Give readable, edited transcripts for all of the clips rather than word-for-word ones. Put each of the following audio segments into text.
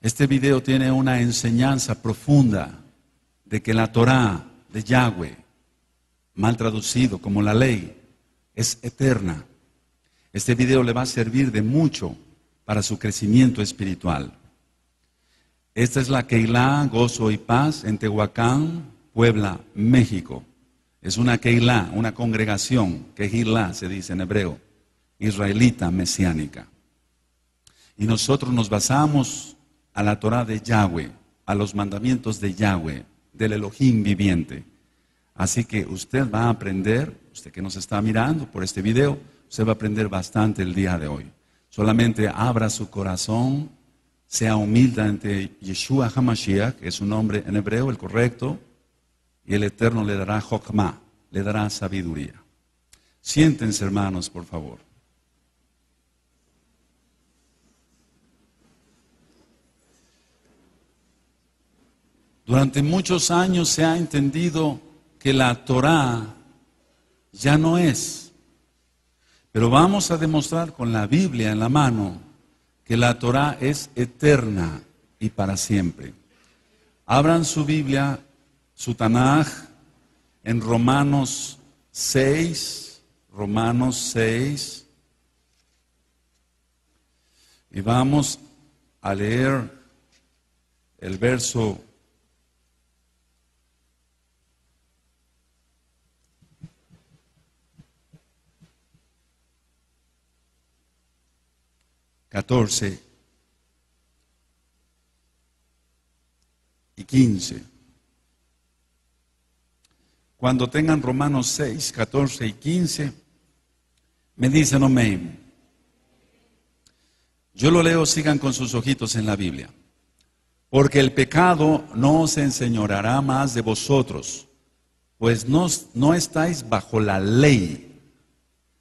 Este video tiene una enseñanza profunda de que la Torá de Yahweh, mal traducido como la ley, es eterna. Este video le va a servir de mucho para su crecimiento espiritual. Esta es la Keilah, Gozo y Paz, en Tehuacán, Puebla, México. Es una Keilah, una congregación, Kehillah se dice en hebreo, israelita mesiánica. Y nosotros nos basamos a la Torá de Yahweh, a los mandamientos de Yahweh, del Elohim viviente. Así que usted va a aprender, usted que nos está mirando por este video, usted va a aprender bastante el día de hoy. Solamente abra su corazón, sea humilde ante Yeshua HaMashiach, que es su nombre en hebreo, el correcto, y el Eterno le dará Jokmah, le dará sabiduría. Siéntense, hermanos, por favor. Durante muchos años se ha entendido que la Torá ya no es. Pero vamos a demostrar con la Biblia en la mano que la Torá es eterna y para siempre. Abran su Biblia, su Tanaj, en Romanos 6, y vamos a leer el verso 14 y 15. Cuando tengan Romanos 6, 14 y 15, me dicen amén. Yo lo leo, sigan con sus ojitos en la Biblia. Porque el pecado no se enseñoreará más de vosotros, pues no estáis bajo la ley,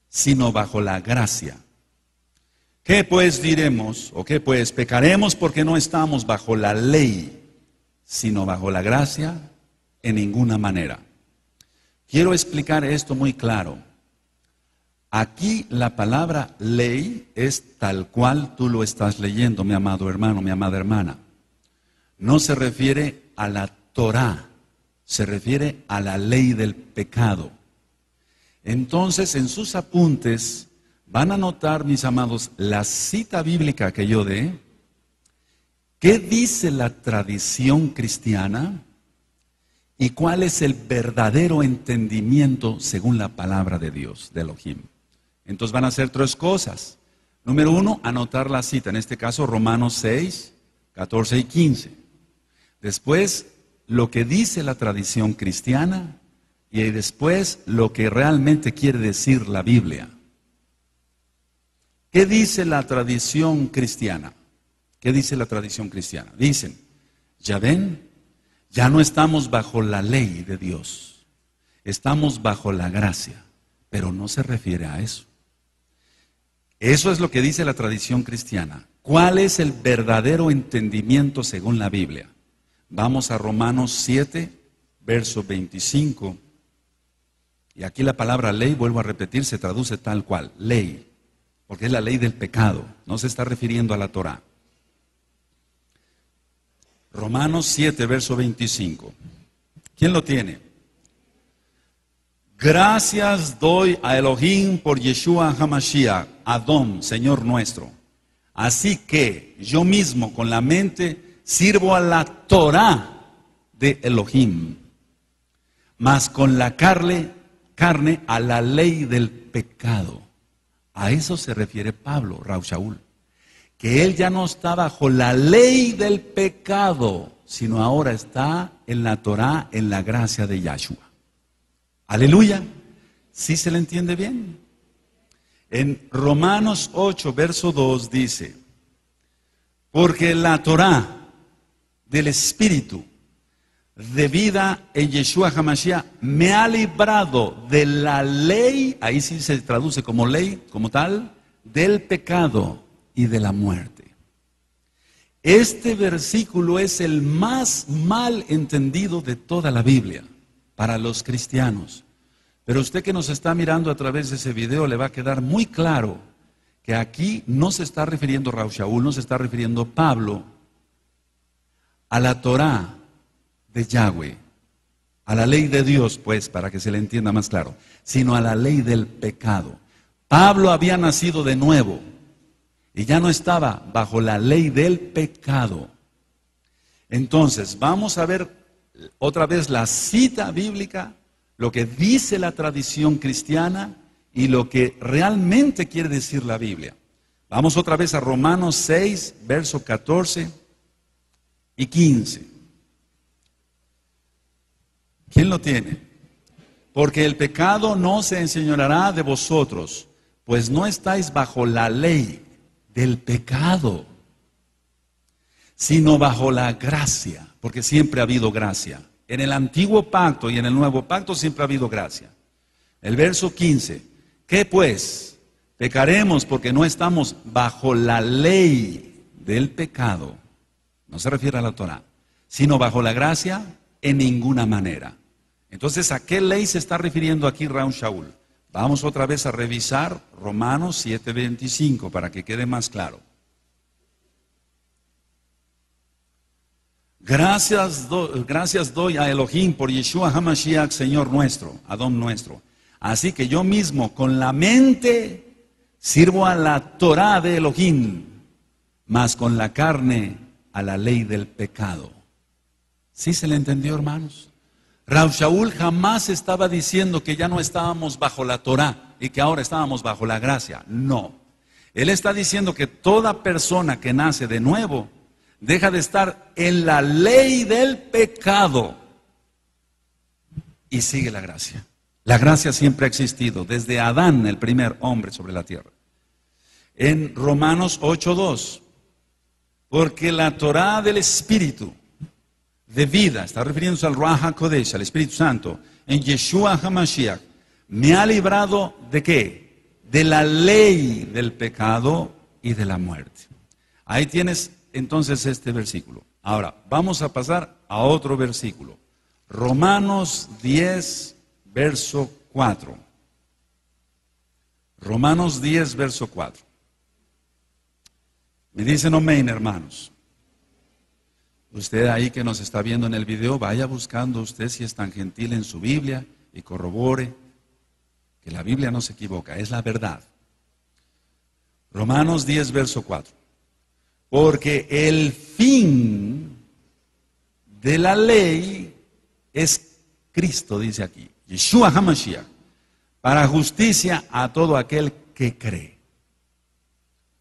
sino bajo la gracia. ¿Qué pues diremos? ¿O qué pues pecaremos porque no estamos bajo la ley, sino bajo la gracia? En ninguna manera. Quiero explicar esto muy claro. Aquí la palabra ley es tal cual tú lo estás leyendo, mi amado hermano, mi amada hermana. No se refiere a la Torá, se refiere a la ley del pecado. Entonces, en sus apuntes van a notar, mis amados, la cita bíblica que yo dé. ¿Qué dice la tradición cristiana? ¿Y cuál es el verdadero entendimiento según la palabra de Dios, de Elohim? Entonces van a hacer tres cosas. Número uno, anotar la cita, en este caso Romanos 6, 14 y 15. Después, lo que dice la tradición cristiana, y después lo que realmente quiere decir la Biblia. ¿Qué dice la tradición cristiana? ¿Qué dice la tradición cristiana? Dicen, ya ven, ya no estamos bajo la ley de Dios, estamos bajo la gracia, pero no se refiere a eso. Eso es lo que dice la tradición cristiana. ¿Cuál es el verdadero entendimiento según la Biblia? Vamos a Romanos 7, verso 25. Y aquí la palabra ley, vuelvo a repetir, se traduce tal cual, ley. Porque es la ley del pecado, no se está refiriendo a la Torá. Romanos 7, verso 25. ¿Quién lo tiene? Gracias doy a Elohim por Yeshua HaMashiach, Adón, Señor nuestro. Así que yo mismo con la mente sirvo a la Torá de Elohim, mas con la carne a la ley del pecado. A eso se refiere Pablo, Rav Shaul, que él ya no está bajo la ley del pecado, sino ahora está en la Torá, en la gracia de Yahshua. Aleluya. ¿Sí se le entiende bien? En Romanos 8, verso 2 dice, porque la Torá del Espíritu de vida en Yeshua HaMashiach me ha librado de la ley, ahí sí se traduce como ley, como tal, del pecado y de la muerte. Este versículo es el más mal entendido de toda la Biblia para los cristianos. Pero usted que nos está mirando a través de ese video le va a quedar muy claro que aquí no se está refiriendo Rav Shaul, no se está refiriendo Pablo a la Torá de Yahweh, a la ley de Dios, pues, para que se le entienda más claro, sino a la ley del pecado. Pablo había nacido de nuevo y ya no estaba bajo la ley del pecado. Entonces, vamos a ver otra vez la cita bíblica, lo que dice la tradición cristiana y lo que realmente quiere decir la Biblia. Vamos otra vez a Romanos 6, verso 14 y 15. ¿Quién lo tiene? Porque el pecado no se enseñoreará de vosotros, pues no estáis bajo la ley del pecado, sino bajo la gracia, porque siempre ha habido gracia. En el antiguo pacto y en el nuevo pacto siempre ha habido gracia. El verso 15, ¿qué pues? Pecaremos porque no estamos bajo la ley del pecado. No se refiere a la Torá, sino bajo la gracia en ninguna manera. Entonces, ¿a qué ley se está refiriendo aquí Raúl Shaul? Vamos otra vez a revisar Romanos 7:25 para que quede más claro. Gracias doy a Elohim por Yeshua HaMashiach, Señor nuestro, Adón nuestro. Así que yo mismo con la mente sirvo a la Torá de Elohim, mas con la carne a la ley del pecado. ¿Sí se le entendió, hermanos? Rav Shaul jamás estaba diciendo que ya no estábamos bajo la Torá y que ahora estábamos bajo la gracia. No. Él está diciendo que toda persona que nace de nuevo deja de estar en la ley del pecado y sigue la gracia. La gracia siempre ha existido, desde Adán, el primer hombre sobre la tierra. En Romanos 8:2, porque la Torá del Espíritu de vida, está refiriéndose al Ruach HaKodesh, al Espíritu Santo, en Yeshua HaMashiach, me ha librado ¿de qué? De la ley del pecado y de la muerte. Ahí tienes entonces este versículo. Ahora, vamos a pasar a otro versículo. Romanos 10, verso 4. Romanos 10, verso 4. Me dicen amén, hermanos. Usted ahí que nos está viendo en el video, vaya buscando usted si es tan gentil en su Biblia y corrobore que la Biblia no se equivoca, es la verdad. Romanos 10, verso 4. Porque el fin de la ley es Cristo, dice aquí, Yeshua HaMashiach, para justicia a todo aquel que cree.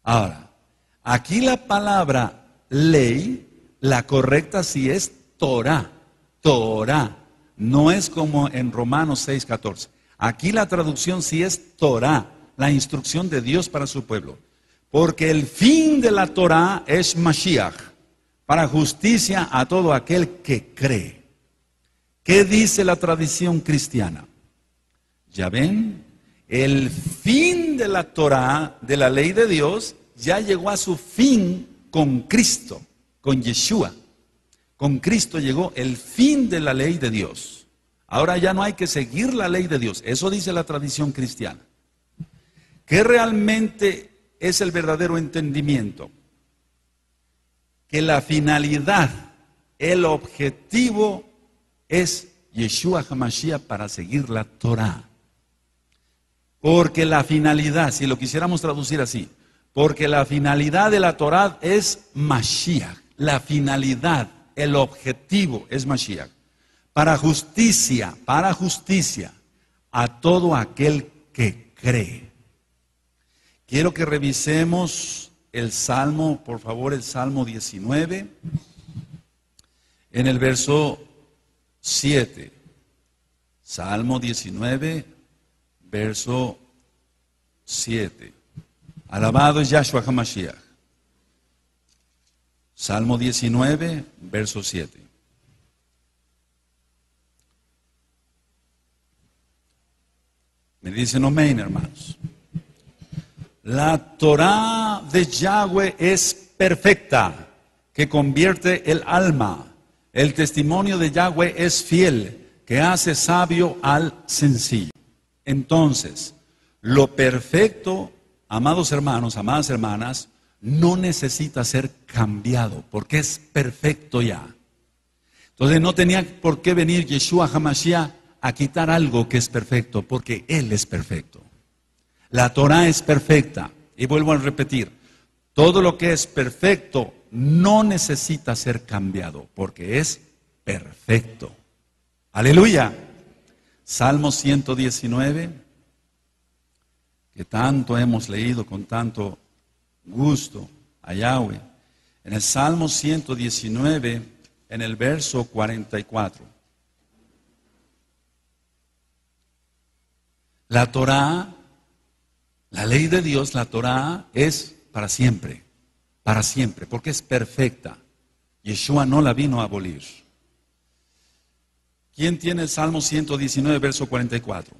Ahora, aquí la palabra ley, la correcta sí es Torah, Torah, no es como en Romanos 6:14. Aquí la traducción sí es Torah, la instrucción de Dios para su pueblo. Porque el fin de la Torah es Mashiach, para justicia a todo aquel que cree. ¿Qué dice la tradición cristiana? Ya ven, el fin de la Torah, de la ley de Dios, ya llegó a su fin con Cristo, con Yeshua. Con Cristo llegó el fin de la ley de Dios. Ahora ya no hay que seguir la ley de Dios. Eso dice la tradición cristiana. ¿Qué realmente es el verdadero entendimiento? Que la finalidad, el objetivo es Yeshua HaMashiach para seguir la Torah. Porque la finalidad, si lo quisiéramos traducir así, porque la finalidad de la Torah es Mashiach. La finalidad, el objetivo es Mashiach. Para justicia a todo aquel que cree. Quiero que revisemos el Salmo, por favor, el Salmo 19, en el verso 7. Salmo 19, verso 7. Alabado es Yahshua HaMashiach. Salmo 19, verso 7. Me dicen amén, hermanos. La Torá de Yahweh es perfecta, que convierte el alma. El testimonio de Yahweh es fiel, que hace sabio al sencillo. Entonces, lo perfecto, amados hermanos, amadas hermanas, no necesita ser cambiado, porque es perfecto ya. Entonces no tenía por qué venir Yeshua HaMashiach a quitar algo que es perfecto, porque Él es perfecto. La Torah es perfecta. Y vuelvo a repetir, todo lo que es perfecto no necesita ser cambiado, porque es perfecto. Aleluya. Salmo 119, que tanto hemos leído con tanto gusto a Yahweh. En el Salmo 119, en el verso 44. La Torah, la ley de Dios, la Torah es para siempre, porque es perfecta. Yeshua no la vino a abolir. ¿Quién tiene el Salmo 119, verso 44?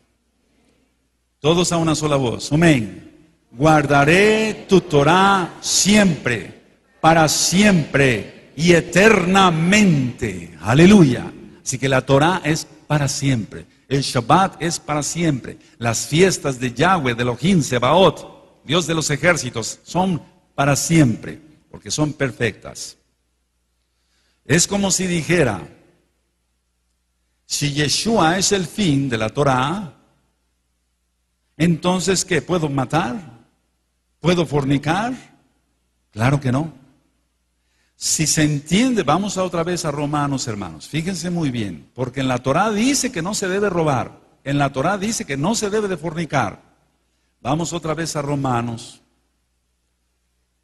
Todos a una sola voz. Amén. Guardaré tu Torah siempre, para siempre y eternamente. Aleluya. Así que la Torah es para siempre. El Shabbat es para siempre. Las fiestas de Yahweh, de Elohim, Sebaot, Dios de los ejércitos, son para siempre, porque son perfectas. Es como si dijera, si Yeshua es el fin de la Torah, entonces ¿qué? ¿Puedo matar? ¿Puedo fornicar? Claro que no. Si se entiende, vamos otra vez a Romanos, hermanos. Fíjense muy bien, porque en la Torah dice que no se debe robar. En la Torah dice que no se debe de fornicar. Vamos otra vez a Romanos.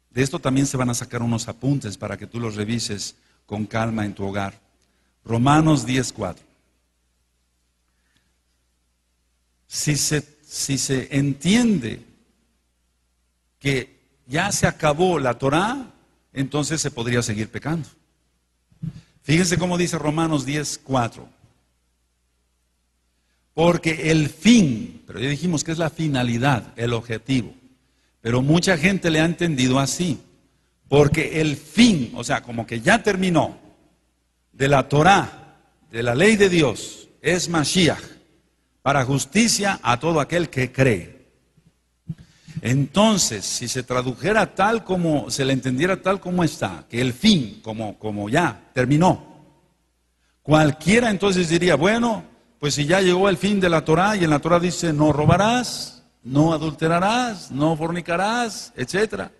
De esto también se van a sacar unos apuntes para que tú los revises con calma en tu hogar. Romanos 10:4. Si se entiende que ya se acabó la Torah, entonces se podría seguir pecando. Fíjense cómo dice Romanos 10:4. Porque el fin, pero ya dijimos que es la finalidad, el objetivo. Pero mucha gente le ha entendido así. Porque el fin, o sea, como que ya terminó, de la Torah, de la ley de Dios, es Mashiach, para justicia a todo aquel que cree. Entonces, si se tradujera tal como, se le entendiera tal como está, que el fin, como ya terminó, cualquiera entonces diría, bueno, pues si ya llegó el fin de la Torah, y en la Torah dice, no robarás, no adulterarás, no fornicarás, etc.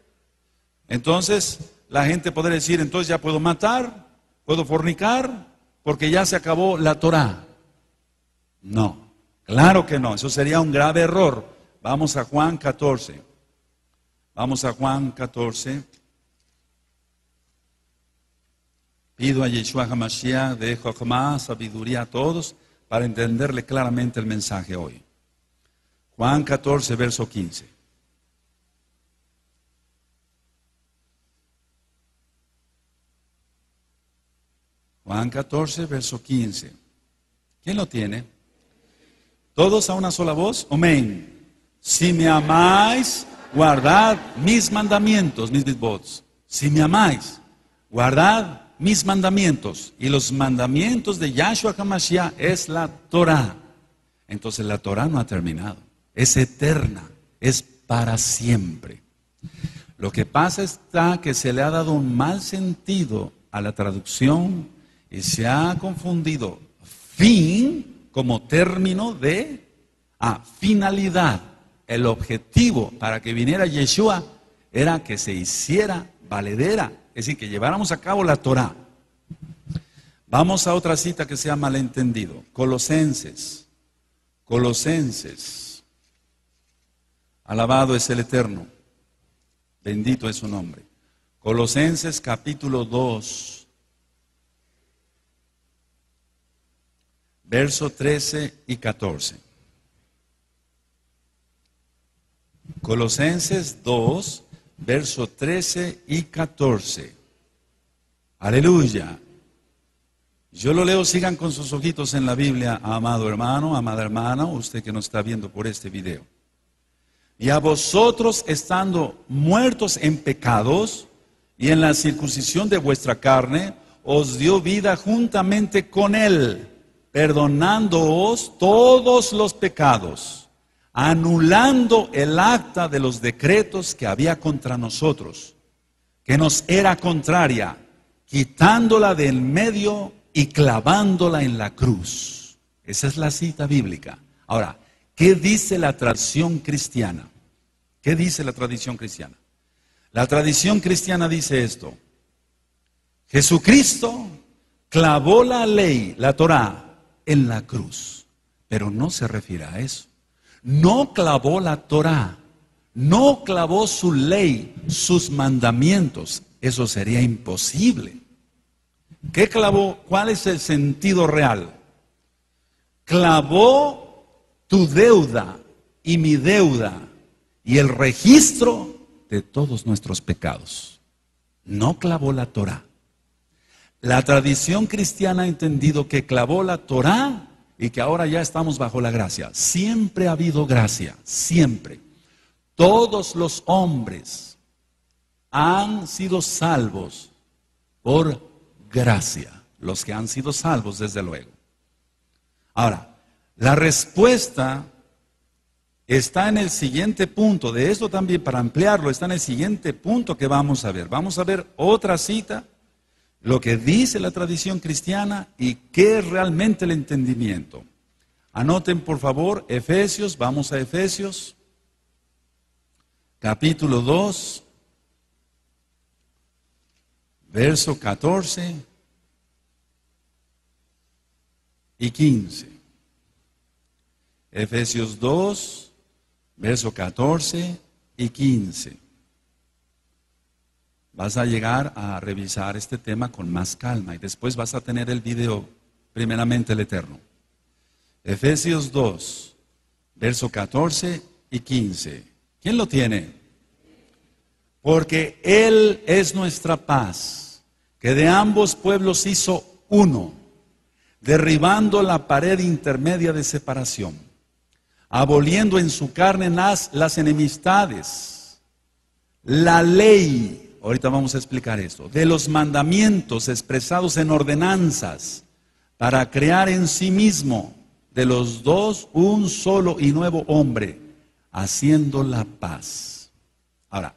Entonces, la gente podría decir, entonces ya puedo matar, puedo fornicar, porque ya se acabó la Torah. No, claro que no, eso sería un grave error. Vamos a Juan 14. Vamos a Juan 14. Pido a Yeshua HaMashiach de Jochma, sabiduría a todos, para entenderle claramente el mensaje hoy. Juan 14, verso 15. Juan 14, verso 15. ¿Quién lo tiene? Todos a una sola voz. Amén. Si me amáis, guardad mis mandamientos, mis mitzvot. Si me amáis, guardad mis mandamientos. Y los mandamientos de Yahshua HaMashiach es la Torah. Entonces la Torah no ha terminado. Es eterna. Es para siempre. Lo que pasa está que se le ha dado un mal sentido a la traducción y se ha confundido fin como término de finalidad. El objetivo para que viniera Yeshua era que se hiciera valedera, es decir, que lleváramos a cabo la Torah. Vamos a otra cita que se ha malentendido. Colosenses. Colosenses. Alabado es el Eterno. Bendito es su nombre. Colosenses capítulo 2. Verso 13 y 14. Colosenses 2, verso 13 y 14. Aleluya. Yo lo leo, sigan con sus ojitos en la Biblia, amado hermano, amada hermana, usted que nos está viendo por este video. Y a vosotros, estando muertos en pecados y en la circuncisión de vuestra carne, os dio vida juntamente con Él, perdonándoos todos los pecados, anulando el acta de los decretos que había contra nosotros, que nos era contraria, quitándola de en medio y clavándola en la cruz. Esa es la cita bíblica. Ahora, ¿qué dice la tradición cristiana? ¿Qué dice la tradición cristiana? La tradición cristiana dice esto: Jesucristo clavó la ley, la Torá, en la cruz. Pero no se refiere a eso. No clavó la Torá, no clavó su ley, sus mandamientos. Eso sería imposible. ¿Qué clavó? ¿Cuál es el sentido real? Clavó tu deuda y mi deuda y el registro de todos nuestros pecados. No clavó la Torá. La tradición cristiana ha entendido que clavó la Torá y que ahora ya estamos bajo la gracia. Siempre ha habido gracia, siempre. Todos los hombres han sido salvos por gracia. Los que han sido salvos, desde luego. Ahora, la respuesta está en el siguiente punto. De esto también, para ampliarlo, está en el siguiente punto que vamos a ver. Vamos a ver otra cita, lo que dice la tradición cristiana y qué es realmente el entendimiento. Anoten por favor Efesios, vamos a Efesios, capítulo 2, verso 14 y 15. Efesios 2, verso 14 y 15. Vas a llegar a revisar este tema con más calma y después vas a tener el video, primeramente el Eterno. Efesios 2, verso 14 y 15. ¿Quién lo tiene? Porque Él es nuestra paz, que de ambos pueblos hizo uno, derribando la pared intermedia de separación, aboliendo en su carne las enemistades, la ley. Ahorita vamos a explicar esto. De los mandamientos expresados en ordenanzas, para crear en sí mismo de los dos un solo y nuevo hombre, haciendo la paz. Ahora,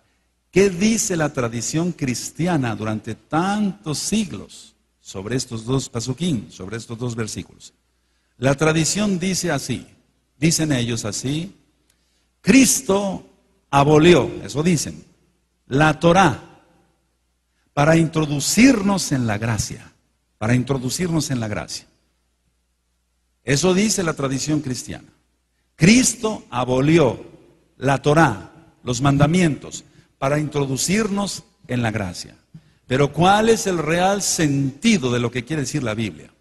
¿qué dice la tradición cristiana durante tantos siglos sobre estos dos pasuquín, sobre estos dos versículos? La tradición dice así, dicen ellos así: Cristo abolió, eso dicen, la Torá, para introducirnos en la gracia, para introducirnos en la gracia. Eso dice la tradición cristiana. Cristo abolió la Torá, los mandamientos, para introducirnos en la gracia. Pero ¿cuál es el real sentido de lo que quiere decir la Biblia?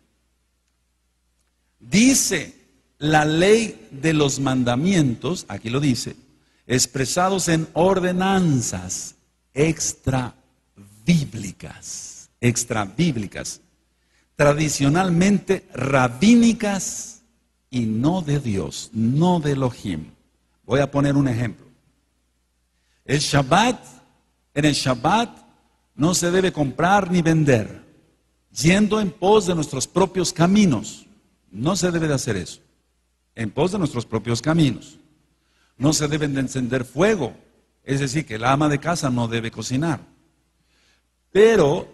Dice la ley de los mandamientos, aquí lo dice, expresados en ordenanzas extrabíblicas, tradicionalmente rabínicas y no de Dios, no de Elohim. Voy a poner un ejemplo. En el Shabbat no se debe comprar ni vender, yendo en pos de nuestros propios caminos. No se debe de hacer eso, en pos de nuestros propios caminos. No se deben de encender fuego, es decir, que el ama de casa no debe cocinar. Pero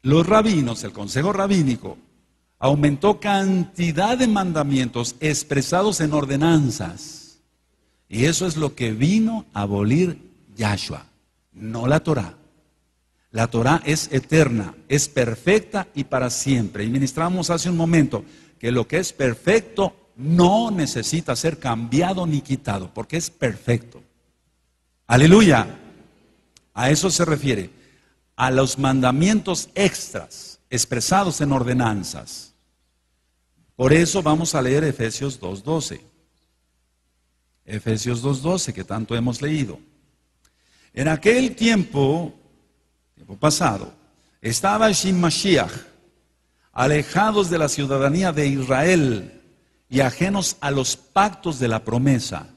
los rabinos, el consejo rabínico, aumentó cantidad de mandamientos expresados en ordenanzas. Y eso es lo que vino a abolir Yahshua, no la Torá. La Torá es eterna, es perfecta y para siempre. Y ministramos hace un momento que lo que es perfecto no necesita ser cambiado ni quitado, porque es perfecto. Aleluya. A eso se refiere, a los mandamientos extras expresados en ordenanzas. Por eso vamos a leer Efesios 2:12. Efesios 2:12, que tanto hemos leído. En aquel tiempo pasado, estaba Shin Mashiach, alejados de la ciudadanía de Israel y ajenos a los pactos de la promesa,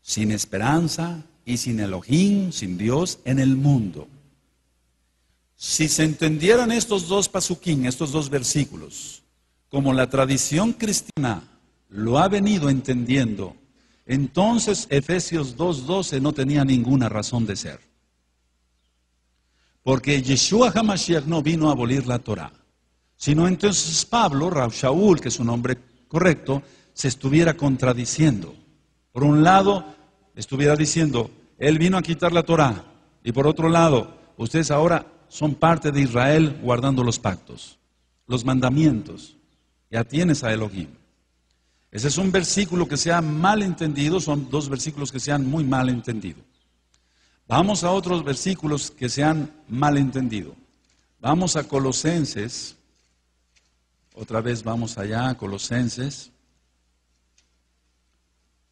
sin esperanza y sin Elohim, sin Dios en el mundo. Si se entendieran estos dos pasuquín, estos dos versículos, como la tradición cristiana lo ha venido entendiendo, entonces Efesios 2:12 no tenía ninguna razón de ser. Porque Yeshua HaMashiach no vino a abolir la Torá, Si no, entonces Pablo, Shaul, que es un nombre correcto, se estuviera contradiciendo. Por un lado, estuviera diciendo, él vino a quitar la Torá. Y por otro lado, ustedes ahora son parte de Israel guardando los pactos, los mandamientos. Ya tienes a Elohim. Ese es un versículo que se ha mal entendido, son dos versículos que se han muy mal entendido. Vamos a otros versículos que se han mal entendido. Vamos a Colosenses, otra vez vamos allá a Colosenses.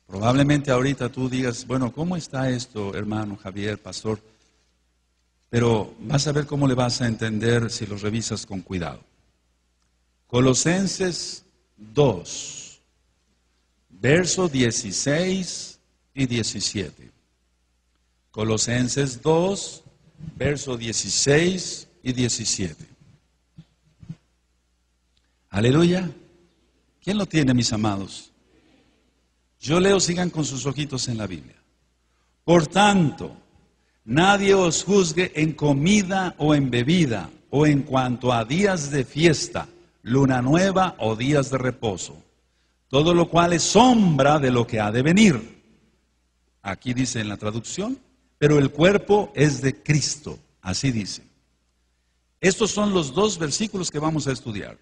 Probablemente ahorita tú digas, bueno, ¿cómo está esto, hermano Javier, pastor? Pero vas a ver cómo le vas a entender si lo revisas con cuidado. Colosenses 2, versos 16 y 17. Colosenses 2, versos 16 y 17. Aleluya. ¿Quién lo tiene, mis amados? Yo leo, sigan con sus ojitos en la Biblia. Por tanto, nadie os juzgue en comida o en bebida, o en cuanto a días de fiesta, luna nueva o días de reposo, todo lo cual es sombra de lo que ha de venir. Aquí dice en la traducción, pero el cuerpo es de Cristo, así dice. Estos son los dos versículos que vamos a estudiar.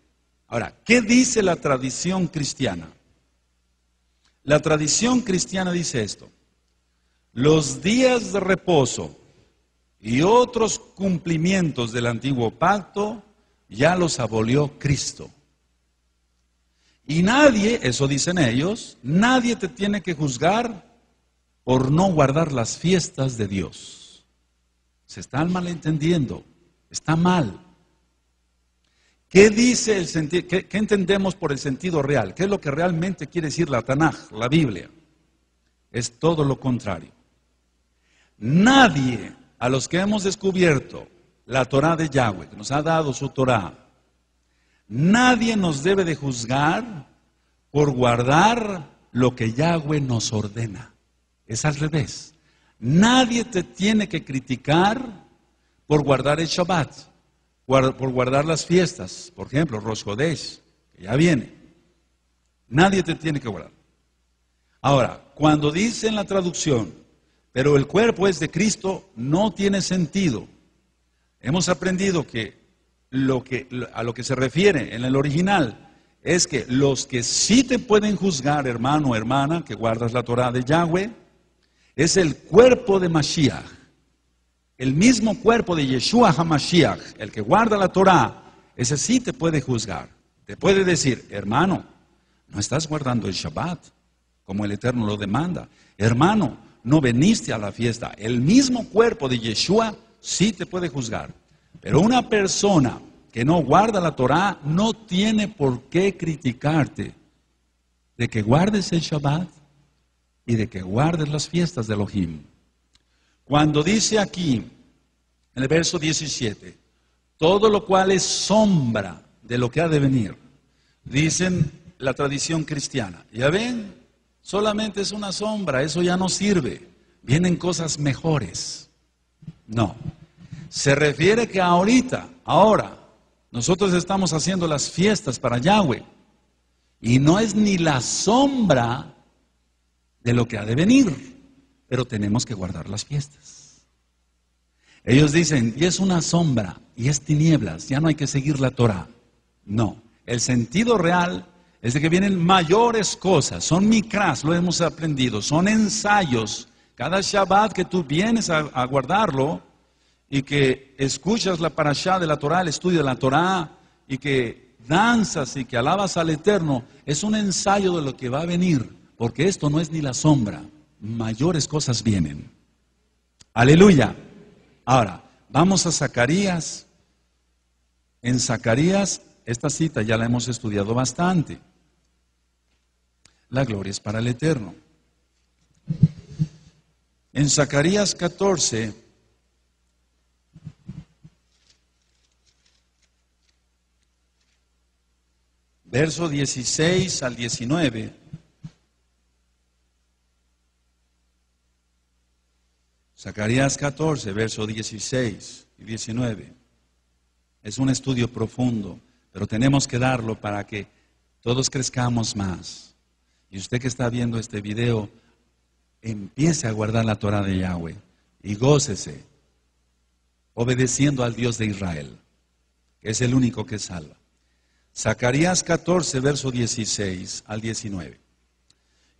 Ahora, ¿qué dice la tradición cristiana? La tradición cristiana dice esto: los días de reposo y otros cumplimientos del antiguo pacto ya los abolió Cristo. Y nadie, eso dicen ellos, nadie te tiene que juzgar por no guardar las fiestas de Dios. Se están malentendiendo, está mal. ¿Qué dice el sentido? ¿Qué entendemos por el sentido real? ¿Qué es lo que realmente quiere decir la Tanaj, la Biblia? Es todo lo contrario. Nadie, a los que hemos descubierto la Torá de Yahweh, que nos ha dado su Torá, nadie nos debe de juzgar por guardar lo que Yahweh nos ordena. Es al revés. Nadie te tiene que criticar por guardar el Shabbat, por guardar las fiestas, por ejemplo, Rosh Hodesh, que ya viene. Nadie te tiene que guardar. Ahora, cuando dice en la traducción, pero el cuerpo es de Cristo, no tiene sentido. Hemos aprendido que a lo que se refiere en el original es que los que sí te pueden juzgar, hermano o hermana, que guardas la Torá de Yahweh, es el cuerpo de Mashiach. El mismo cuerpo de Yeshua HaMashiach, el que guarda la Torá, ese sí te puede juzgar. Te puede decir, hermano, no estás guardando el Shabbat como el Eterno lo demanda. Hermano, no viniste a la fiesta. El mismo cuerpo de Yeshua sí te puede juzgar. Pero una persona que no guarda la Torá no tiene por qué criticarte de que guardes el Shabbat y de que guardes las fiestas de Elohim. Cuando dice aquí, en el verso 17, todo lo cual es sombra de lo que ha de venir, dicen la tradición cristiana, ya ven, solamente es una sombra, eso ya no sirve, vienen cosas mejores. No, se refiere que ahora, nosotros estamos haciendo las fiestas para Yahweh, y no es ni la sombra de lo que ha de venir, pero tenemos que guardar las fiestas. Ellos dicen, y es una sombra, y es tinieblas, ya no hay que seguir la Torah. No, el sentido real es de que vienen mayores cosas, son mikras, lo hemos aprendido, son ensayos. Cada Shabbat que tú vienes a guardarlo, y que escuchas la parashá de la Torah, el estudio de la Torah, y que danzas y que alabas al Eterno, es un ensayo de lo que va a venir, porque esto no es ni la sombra. Mayores cosas vienen. Aleluya. Ahora, vamos a Zacarías. En Zacarías, esta cita ya la hemos estudiado bastante. La gloria es para el Eterno. En Zacarías 14, verso 16 al 19, Zacarías 14, verso 16 y 19. Es un estudio profundo, pero tenemos que darlo para que todos crezcamos más. Y usted que está viendo este video, empiece a guardar la Torah de Yahweh y gócese, obedeciendo al Dios de Israel, que es el único que salva. Zacarías 14, verso 16 al 19.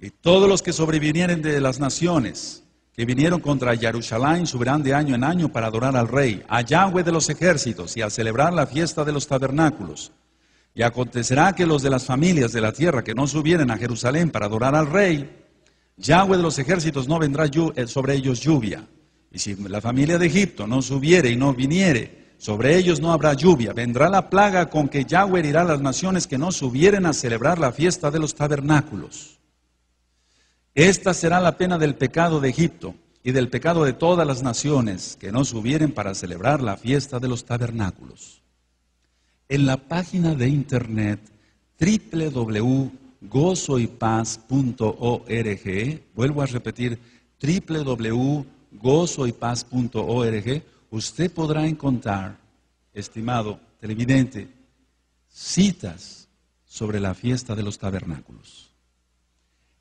Y todos los que sobrevinieren de las naciones que vinieron contra Jerusalén subirán de año en año para adorar al Rey, a Yahweh de los ejércitos, y a celebrar la fiesta de los tabernáculos. Y acontecerá que los de las familias de la tierra que no subieren a Jerusalén para adorar al Rey, Yahweh de los ejércitos no vendrá sobre ellos lluvia. Y si la familia de Egipto no subiere y no viniere, sobre ellos no habrá lluvia. Vendrá la plaga con que Yahweh herirá a las naciones que no subieren a celebrar la fiesta de los tabernáculos. Esta será la pena del pecado de Egipto y del pecado de todas las naciones que no subieren para celebrar la fiesta de los tabernáculos. En la página de internet www.gozoypaz.org, vuelvo a repetir, www.gozoypaz.org, usted podrá encontrar, estimado televidente, citas sobre la fiesta de los tabernáculos.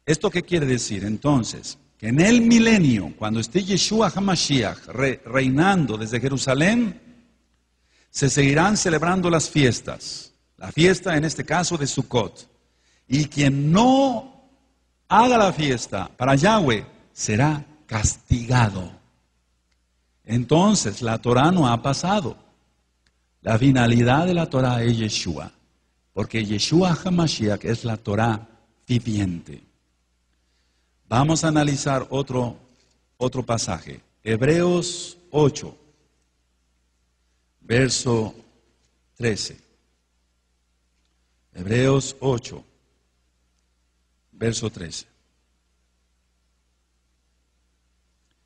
¿Esto qué quiere decir? Entonces, que en el milenio, cuando esté Yeshua HaMashiach reinando desde Jerusalén, se seguirán celebrando las fiestas. La fiesta en este caso de Sukkot. Y quien no haga la fiesta para Yahweh será castigado. Entonces, la Torah no ha pasado. La finalidad de la Torah es Yeshua. Porque Yeshua HaMashiach es la Torah viviente. Vamos a analizar otro pasaje. Hebreos 8, verso 13. Hebreos 8, verso 13.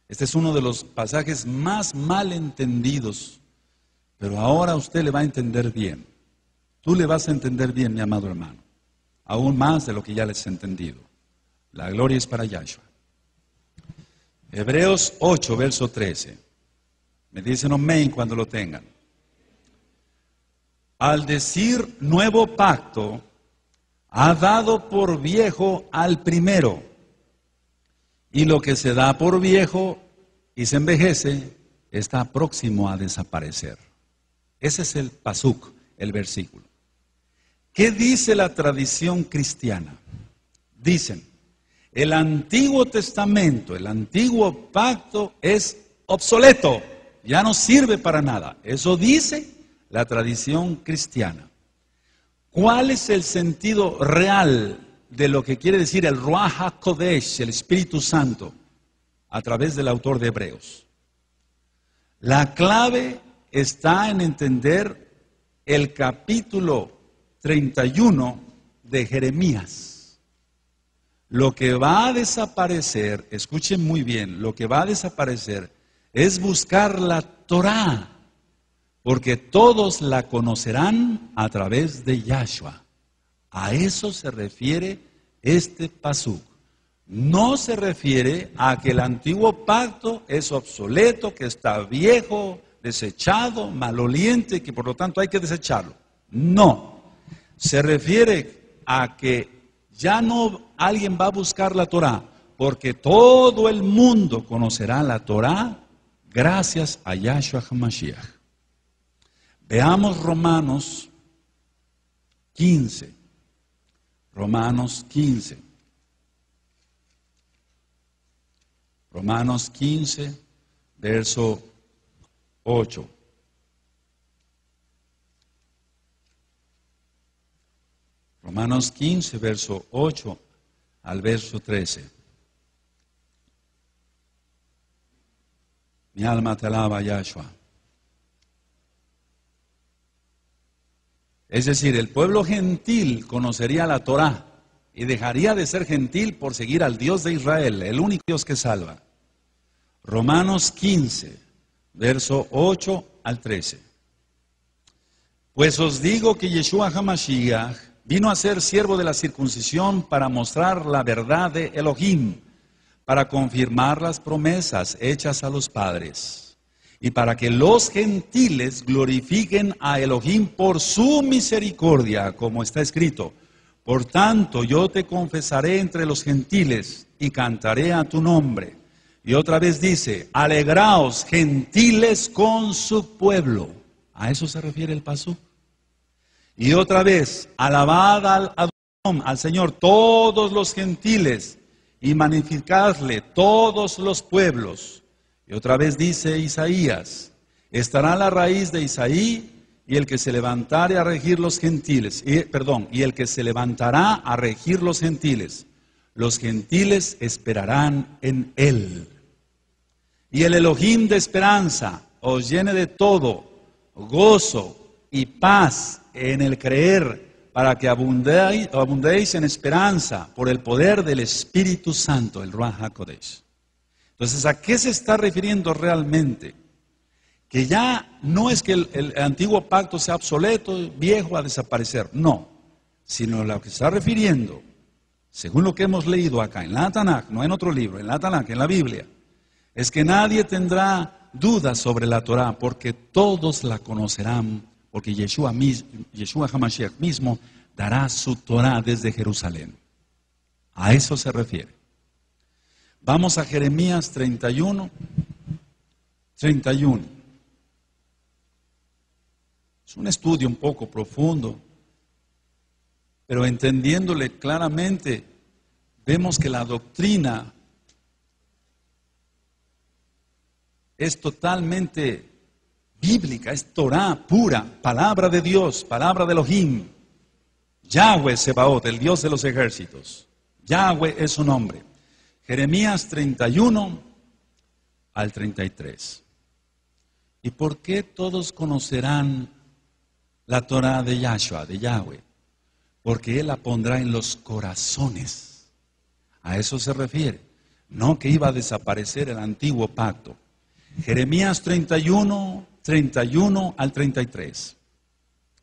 Este es uno de los pasajes más mal entendidos, pero ahora usted le va a entender bien. Tú le vas a entender bien, mi amado hermano, aún más de lo que ya les he entendido. La gloria es para Yahshua. Hebreos 8, verso 13. Me dicen amén cuando lo tengan. Al decir nuevo pacto, ha dado por viejo al primero. Y lo que se da por viejo y se envejece, está próximo a desaparecer. Ese es el pasuk, el versículo. ¿Qué dice la tradición cristiana? Dicen, el Antiguo Testamento, el Antiguo Pacto es obsoleto, ya no sirve para nada. Eso dice la tradición cristiana. ¿Cuál es el sentido real de lo que quiere decir el Ruach HaKodesh, el Espíritu Santo, a través del autor de Hebreos? La clave está en entender el capítulo 31 de Jeremías. Lo que va a desaparecer, escuchen muy bien, lo que va a desaparecer es buscar la Torah, porque todos la conocerán a través de Yahshua. A eso se refiere este pasuk. No se refiere a que el antiguo pacto es obsoleto, que está viejo, desechado, maloliente, que por lo tanto hay que desecharlo. No, se refiere a que ya no alguien va a buscar la Torah, porque todo el mundo conocerá la Torah gracias a Yahshua HaMashiach. Veamos Romanos 15. Romanos 15. Romanos 15, verso 8. Romanos 15, verso 8 al verso 13. Mi alma te alaba, Yahshua. Es decir, el pueblo gentil conocería la Torah y dejaría de ser gentil por seguir al Dios de Israel, el único Dios que salva. Romanos 15, verso 8 al 13. Pues os digo que Yeshua HaMashiach vino a ser siervo de la circuncisión para mostrar la verdad de Elohim, para confirmar las promesas hechas a los padres, y para que los gentiles glorifiquen a Elohim por su misericordia, como está escrito. Por tanto, yo te confesaré entre los gentiles y cantaré a tu nombre. Y otra vez dice, alegraos gentiles con su pueblo. A eso se refiere el pasú. Y otra vez, alabad al Adón, al Señor, todos los gentiles, y magnificadle todos los pueblos. Y otra vez dice Isaías, estará la raíz de Isaí, y el que se levantare a regir los gentiles, y el que se levantará a regir los gentiles esperarán en él. Y el Elohim de esperanza os llene de todo gozo y paz en el creer, para que abundéis en esperanza por el poder del Espíritu Santo, el Ruach HaKodesh. Entonces, ¿a qué se está refiriendo realmente? Que ya no es que el antiguo pacto sea obsoleto, viejo, a desaparecer, no, sino lo que se está refiriendo, según lo que hemos leído acá en la Tanaj, no en otro libro, en la Tanaj, en la Biblia, es que nadie tendrá dudas sobre la Torah, porque todos la conocerán, porque Yeshua HaMashiach mismo dará su Torah desde Jerusalén. A eso se refiere. Vamos a Jeremías 31. Es un estudio un poco profundo, pero entendiéndole claramente, vemos que la doctrina es totalmente bíblica, es Torah pura, palabra de Dios, palabra de Elohim. Yahweh Sebaot, el Dios de los ejércitos. Yahweh es su nombre. Jeremías 31 al 33. ¿Y por qué todos conocerán la Torah de Yahshua, de Yahweh? Porque Él la pondrá en los corazones. A eso se refiere. No que iba a desaparecer el antiguo pacto. Jeremías 31 al 33.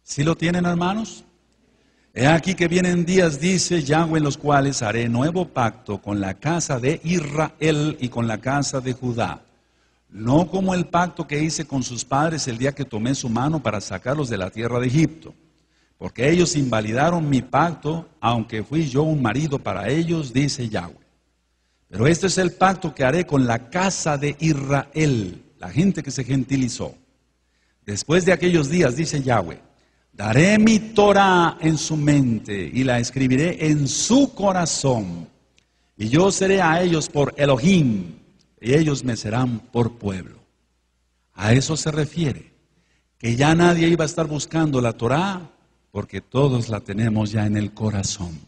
¿Sí lo tienen, hermanos? He aquí que vienen días, dice Yahweh, en los cuales haré nuevo pacto con la casa de Israel y con la casa de Judá. No como el pacto que hice con sus padres el día que tomé su mano para sacarlos de la tierra de Egipto. Porque ellos invalidaron mi pacto, aunque fui yo un marido para ellos, dice Yahweh. Pero este es el pacto que haré con la casa de Israel, la gente que se gentilizó. Después de aquellos días, dice Yahweh, daré mi Torah en su mente y la escribiré en su corazón. Y yo seré a ellos por Elohim y ellos me serán por pueblo. A eso se refiere, que ya nadie iba a estar buscando la Torah porque todos la tenemos ya en el corazón.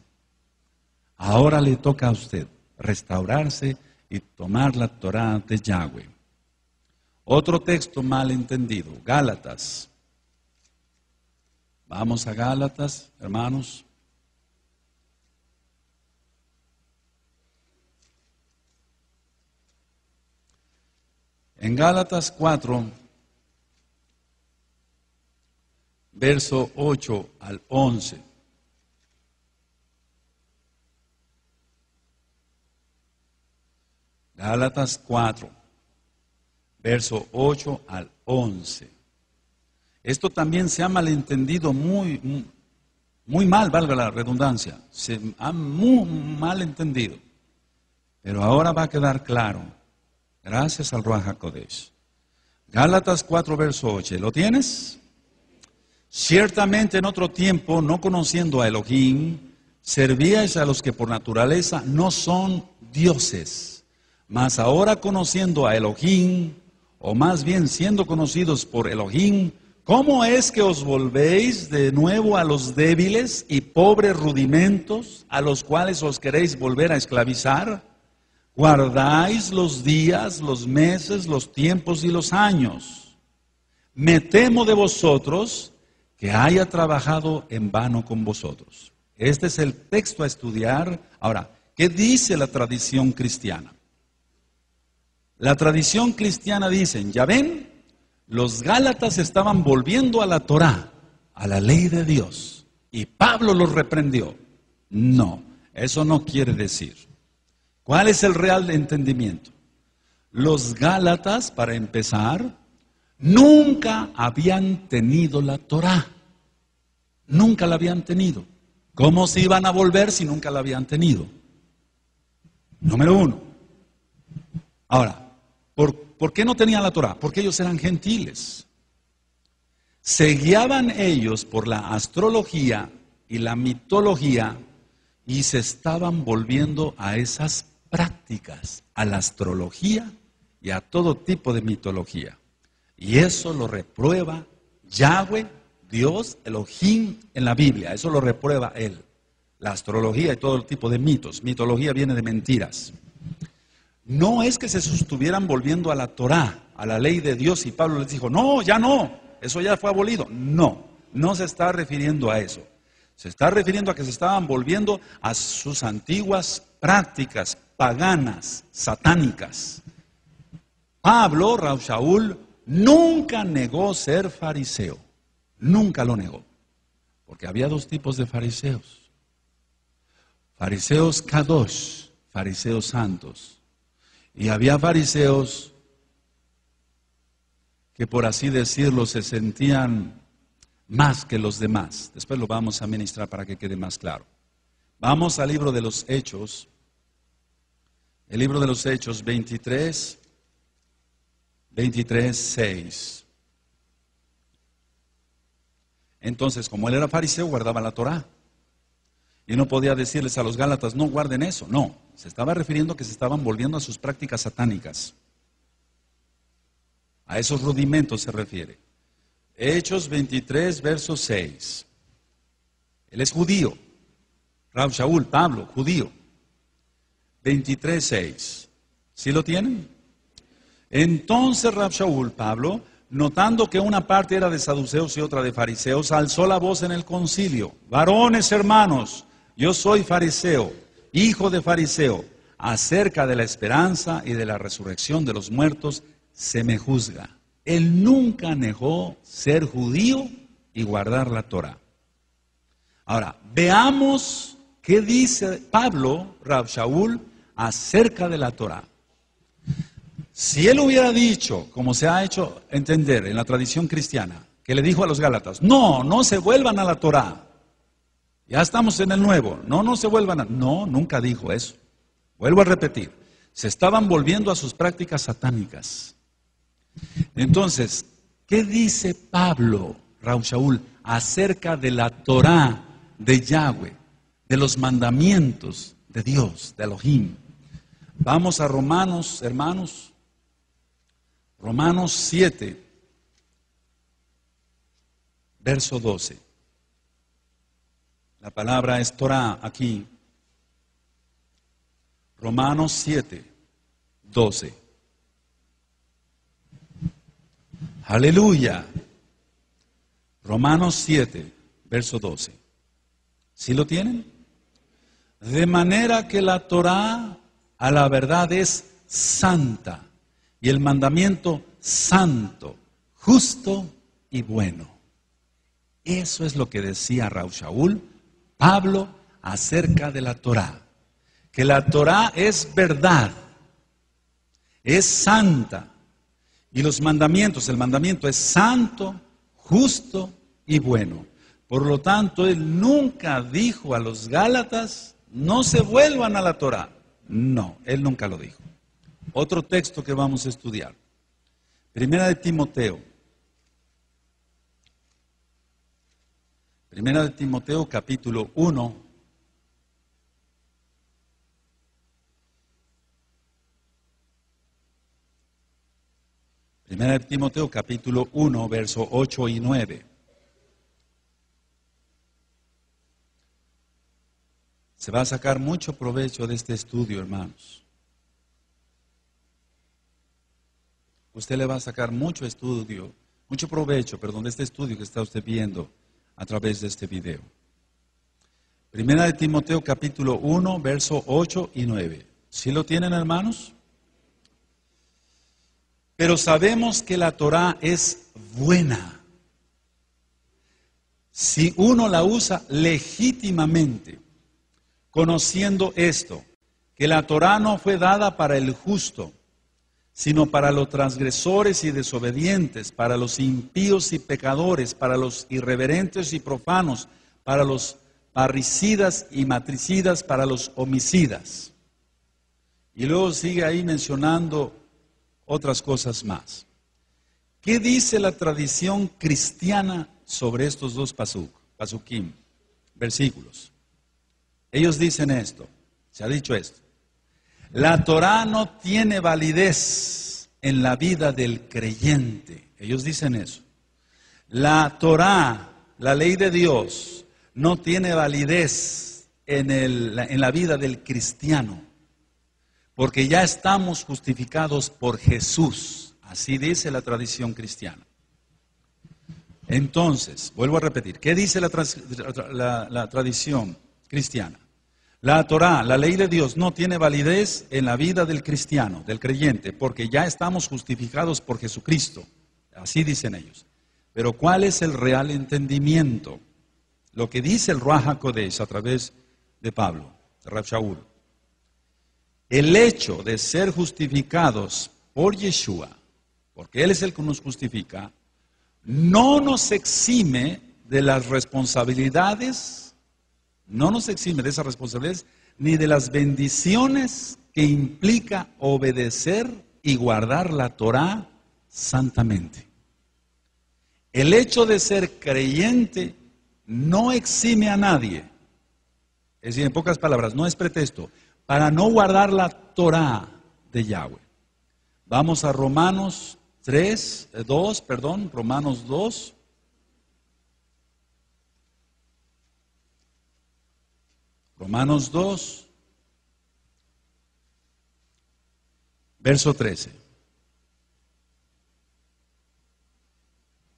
Ahora le toca a usted restaurarse y tomar la Torah de Yahweh. Otro texto mal entendido, Gálatas. Vamos a Gálatas, hermanos. En Gálatas 4, verso 8 al 11. Gálatas 4, verso 8 al 11. Esto también se ha malentendido muy mal, valga la redundancia. Se ha muy mal entendido. Pero ahora va a quedar claro, gracias al Ruach HaKodesh. Gálatas 4, verso 8. ¿Lo tienes? Ciertamente en otro tiempo, no conociendo a Elohim, servíais a los que por naturaleza no son dioses. Mas ahora conociendo a Elohim, o más bien siendo conocidos por Elohim, ¿cómo es que os volvéis de nuevo a los débiles y pobres rudimentos a los cuales os queréis volver a esclavizar? Guardáis los días, los meses, los tiempos y los años. Me temo de vosotros que haya trabajado en vano con vosotros. Este es el texto a estudiar. Ahora, ¿qué dice la tradición cristiana? La tradición cristiana dice, ya ven, los Gálatas estaban volviendo a la Torá, a la ley de Dios, y Pablo los reprendió. No, eso no quiere decir. ¿Cuál es el real entendimiento? Los Gálatas, para empezar, nunca habían tenido la Torá. Nunca la habían tenido. ¿Cómo se iban a volver si nunca la habían tenido? Número uno. Ahora, ¿por qué no tenían la Torá? Porque ellos eran gentiles. Se guiaban ellos por la astrología y la mitología y se estaban volviendo a esas prácticas, a la astrología y a todo tipo de mitología. Y eso lo reprueba Yahweh, Dios, Elohim en la Biblia. Eso lo reprueba Él. La astrología y todo tipo de mitos. Mitología viene de mentiras. No es que se estuvieran volviendo a la Torá, a la ley de Dios, y Pablo les dijo, no, ya no, eso ya fue abolido. No, no se está refiriendo a eso. Se está refiriendo a que se estaban volviendo a sus antiguas prácticas paganas, satánicas. Pablo, Rav Shaul, nunca negó ser fariseo. Nunca lo negó. Porque había dos tipos de fariseos. Fariseos kadosh, fariseos santos. Y había fariseos que, por así decirlo, se sentían más que los demás. Después lo vamos a ministrar para que quede más claro. Vamos al libro de los Hechos. El libro de los Hechos 23, 6. Entonces, como él era fariseo, guardaba la Torá. Y no podía decirles a los Gálatas, no guarden eso. No, se estaba refiriendo a que se estaban volviendo a sus prácticas satánicas. A esos rudimentos se refiere. Hechos 23, verso 6. Él es judío. Rav Shaul, Pablo, judío. 23, 6. ¿Sí lo tienen? Entonces Rav Shaul, Pablo, notando que una parte era de saduceos y otra de fariseos, alzó la voz en el concilio. Varones hermanos, yo soy fariseo, hijo de fariseo. Acerca de la esperanza y de la resurrección de los muertos se me juzga. Él nunca negó ser judío y guardar la Torá. Ahora, veamos qué dice Pablo, Rav Shaul, acerca de la Torá. Si él hubiera dicho, como se ha hecho entender en la tradición cristiana, que le dijo a los Gálatas, no se vuelvan a la Torá. Ya estamos en el nuevo. No se vuelvan a... No, nunca dijo eso. Vuelvo a repetir. Se estaban volviendo a sus prácticas satánicas. Entonces, ¿qué dice Pablo, Rav Shaul, acerca de la Torá de Yahweh, de los mandamientos de Dios, de Elohim? Vamos a Romanos, hermanos. Romanos 7, verso 12. La palabra es Torá aquí. Romanos 7, 12. Aleluya. Romanos 7, verso 12. ¿Sí lo tienen? De manera que la Torá a la verdad es santa y el mandamiento santo, justo y bueno. Eso es lo que decía Rav Shaul, Pablo, acerca de la Torá. Que la Torá es verdad, es santa. Y los mandamientos, el mandamiento es santo, justo y bueno. Por lo tanto, él nunca dijo a los Gálatas, no se vuelvan a la Torá. No, él nunca lo dijo. Otro texto que vamos a estudiar. Primera de Timoteo. Primera de Timoteo, capítulo 1. Primera de Timoteo, capítulo 1, verso 8 y 9. Se va a sacar mucho provecho de este estudio, hermanos. Usted le va a sacar mucho provecho, de este estudio que está usted viendo a través de este video. Primera de Timoteo, capítulo 1, verso 8 y 9. ¿Sí lo tienen, hermanos? Pero sabemos que la Torá es buena si uno la usa legítimamente, conociendo esto, que la Torá no fue dada para el justo, sino para los transgresores y desobedientes, para los impíos y pecadores, para los irreverentes y profanos, para los parricidas y matricidas, para los homicidas. Y luego sigue ahí mencionando otras cosas más. ¿Qué dice la tradición cristiana sobre estos dos pasukim, versículos? Ellos dicen esto, se ha dicho esto. La Torá no tiene validez en la vida del creyente. Ellos dicen eso. La Torá, la ley de Dios, no tiene validez en la vida del cristiano, porque ya estamos justificados por Jesús. Así dice la tradición cristiana. Entonces, vuelvo a repetir, ¿qué dice la tradición cristiana? La Torá, la ley de Dios, no tiene validez en la vida del cristiano, del creyente, porque ya estamos justificados por Jesucristo. Así dicen ellos. Pero ¿cuál es el real entendimiento? Lo que dice el Ruach HaKodesh a través de Pablo, de Rav Shaul. El hecho de ser justificados por Yeshua, porque Él es el que nos justifica, no nos exime de las responsabilidades, no nos exime de esas responsabilidades, ni de las bendiciones que implica obedecer y guardar la Torá santamente. El hecho de ser creyente no exime a nadie, es decir, en pocas palabras, no es pretexto para no guardar la Torá de Yahweh. Vamos a Romanos 2. Romanos 2, verso 13.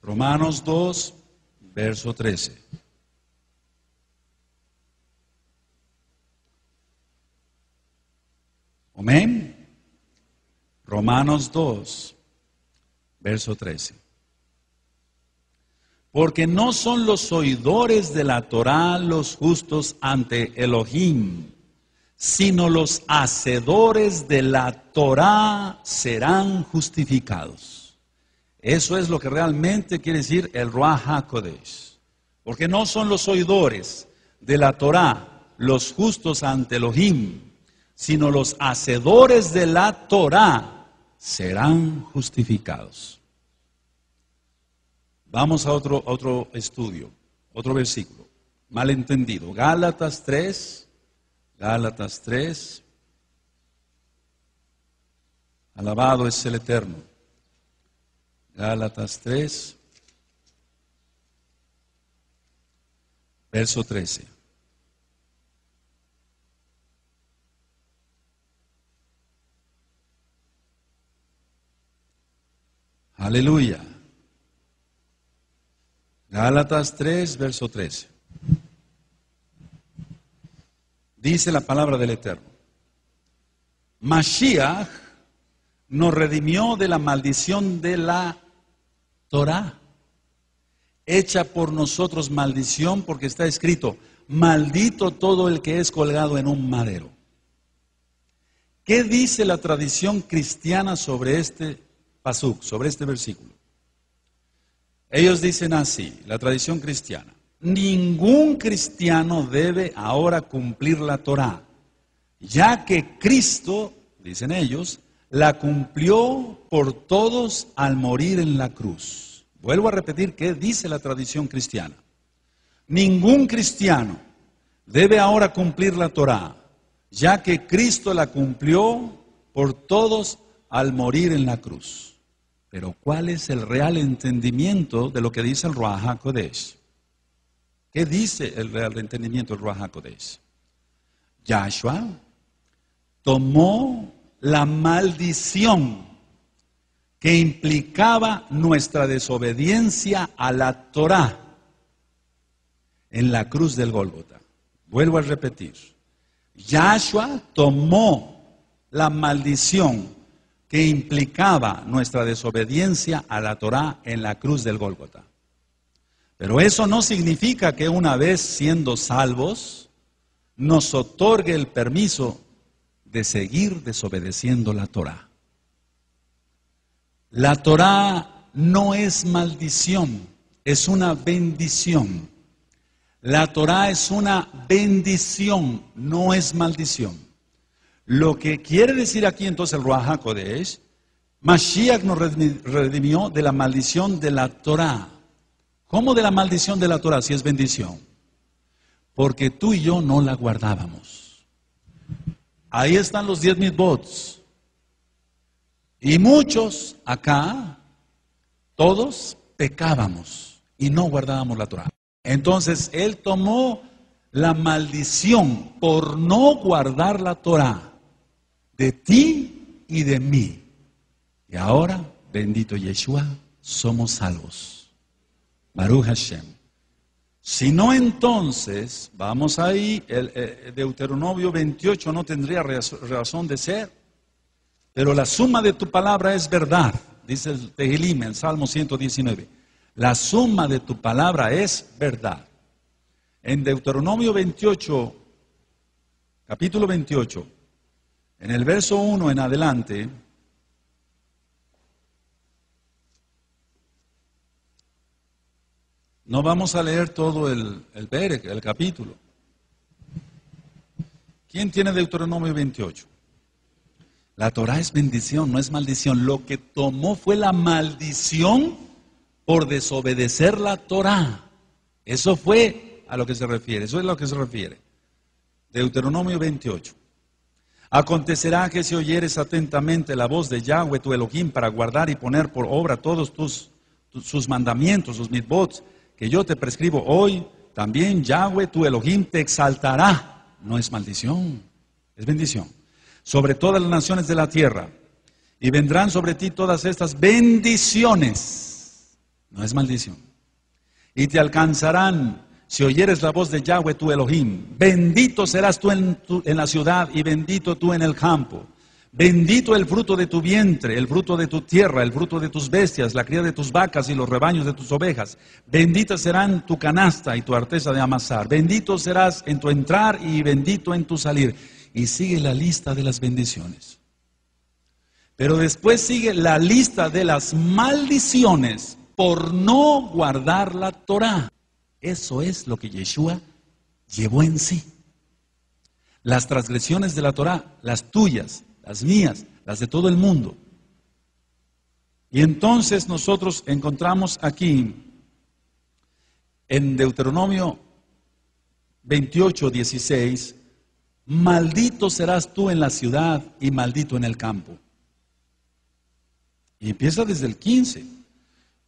Romanos 2, verso 13. Amén. Romanos 2, verso 13. Porque no son los oidores de la Torá los justos ante Elohim, sino los hacedores de la Torá serán justificados. Eso es lo que realmente quiere decir el Ruach HaKodesh. Porque no son los oidores de la Torá los justos ante Elohim, sino los hacedores de la Torá serán justificados. Vamos a otro estudio, otro versículo, malentendido. Gálatas 3, alabado es el Eterno. Gálatas 3, verso 13. Aleluya. Gálatas 3, verso 13. Dice la palabra del Eterno. Mashiach nos redimió de la maldición de la Torá, hecha por nosotros maldición, porque está escrito, maldito todo el que es colgado en un madero. ¿Qué dice la tradición cristiana sobre este pasuk, sobre este versículo? Ellos dicen así, la tradición cristiana, ningún cristiano debe ahora cumplir la Torá, ya que Cristo, dicen ellos, la cumplió por todos al morir en la cruz. Vuelvo a repetir qué dice la tradición cristiana. Ningún cristiano debe ahora cumplir la Torá, ya que Cristo la cumplió por todos al morir en la cruz. Pero ¿cuál es el real entendimiento de lo que dice el Ruach HaKodesh? ¿Qué dice el real entendimiento del Ruach HaKodesh? Yahshua tomó la maldición que implicaba nuestra desobediencia a la Torá en la cruz del Gólgota. Vuelvo a repetir. Yahshua tomó la maldición que implicaba nuestra desobediencia a la Torá en la cruz del Gólgota. Pero eso no significa que una vez siendo salvos, nos otorgue el permiso de seguir desobedeciendo la Torá. La Torá no es maldición, es una bendición. La Torá es una bendición, no es maldición. Lo que quiere decir aquí entonces el Ruach HaKodesh, Mashiach nos redimió de la maldición de la Torá. ¿Cómo de la maldición de la Torá si es bendición? Porque tú y yo no la guardábamos. Ahí están los 10 mitzvot. Y muchos acá, todos pecábamos y no guardábamos la Torá. Entonces Él tomó la maldición por no guardar la Torá de ti y de mí. Y ahora, bendito Yeshua, somos salvos. Baruch Hashem. Si no, entonces, vamos ahí, el Deuteronomio 28 no tendría razón de ser. Pero la suma de tu palabra es verdad, dice el Tehilim, el Salmo 119. La suma de tu palabra es verdad. En Deuteronomio 28, capítulo 28, en el verso 1 en adelante, no vamos a leer todo el Perek, el capítulo. ¿Quién tiene Deuteronomio 28? La Torah es bendición, no es maldición. Lo que tomó fue la maldición por desobedecer la Torah. Eso fue a lo que se refiere, eso es a lo que se refiere. Deuteronomio 28. Acontecerá que si oyeres atentamente la voz de Yahweh tu Elohim para guardar y poner por obra todos sus mandamientos, sus mitzvot, que yo te prescribo hoy, también Yahweh tu Elohim te exaltará. No es maldición, es bendición. Sobre todas las naciones de la tierra, y vendrán sobre ti todas estas bendiciones, no es maldición, y te alcanzarán si oyeres la voz de Yahweh tu Elohim. Bendito serás tú en la ciudad y bendito tú en el campo. Bendito el fruto de tu vientre, el fruto de tu tierra, el fruto de tus bestias, la cría de tus vacas y los rebaños de tus ovejas. Bendita serán tu canasta y tu arteza de amasar. Bendito serás en tu entrar y bendito en tu salir. Y sigue la lista de las bendiciones. Pero después sigue la lista de las maldiciones por no guardar la Torá. Eso es lo que Yeshua llevó en sí. Las transgresiones de la Torá, las tuyas, las mías, las de todo el mundo. Y entonces nosotros encontramos aquí en Deuteronomio 28, 16, maldito serás tú en la ciudad y maldito en el campo. Y empieza desde el 15.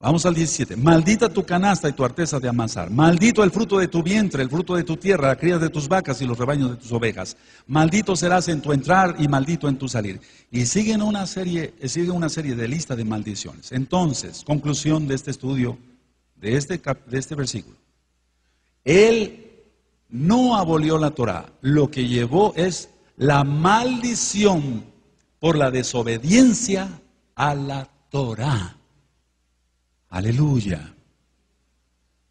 Vamos al 17. Maldita tu canasta y tu arteza de amasar. Maldito el fruto de tu vientre, el fruto de tu tierra, la cría de tus vacas y los rebaños de tus ovejas. Maldito serás en tu entrar y maldito en tu salir. Y sigue una serie de lista de maldiciones. Entonces, conclusión de este estudio, de este versículo. Él no abolió la Torá. Lo que llevó es la maldición por la desobediencia a la Torá. Aleluya.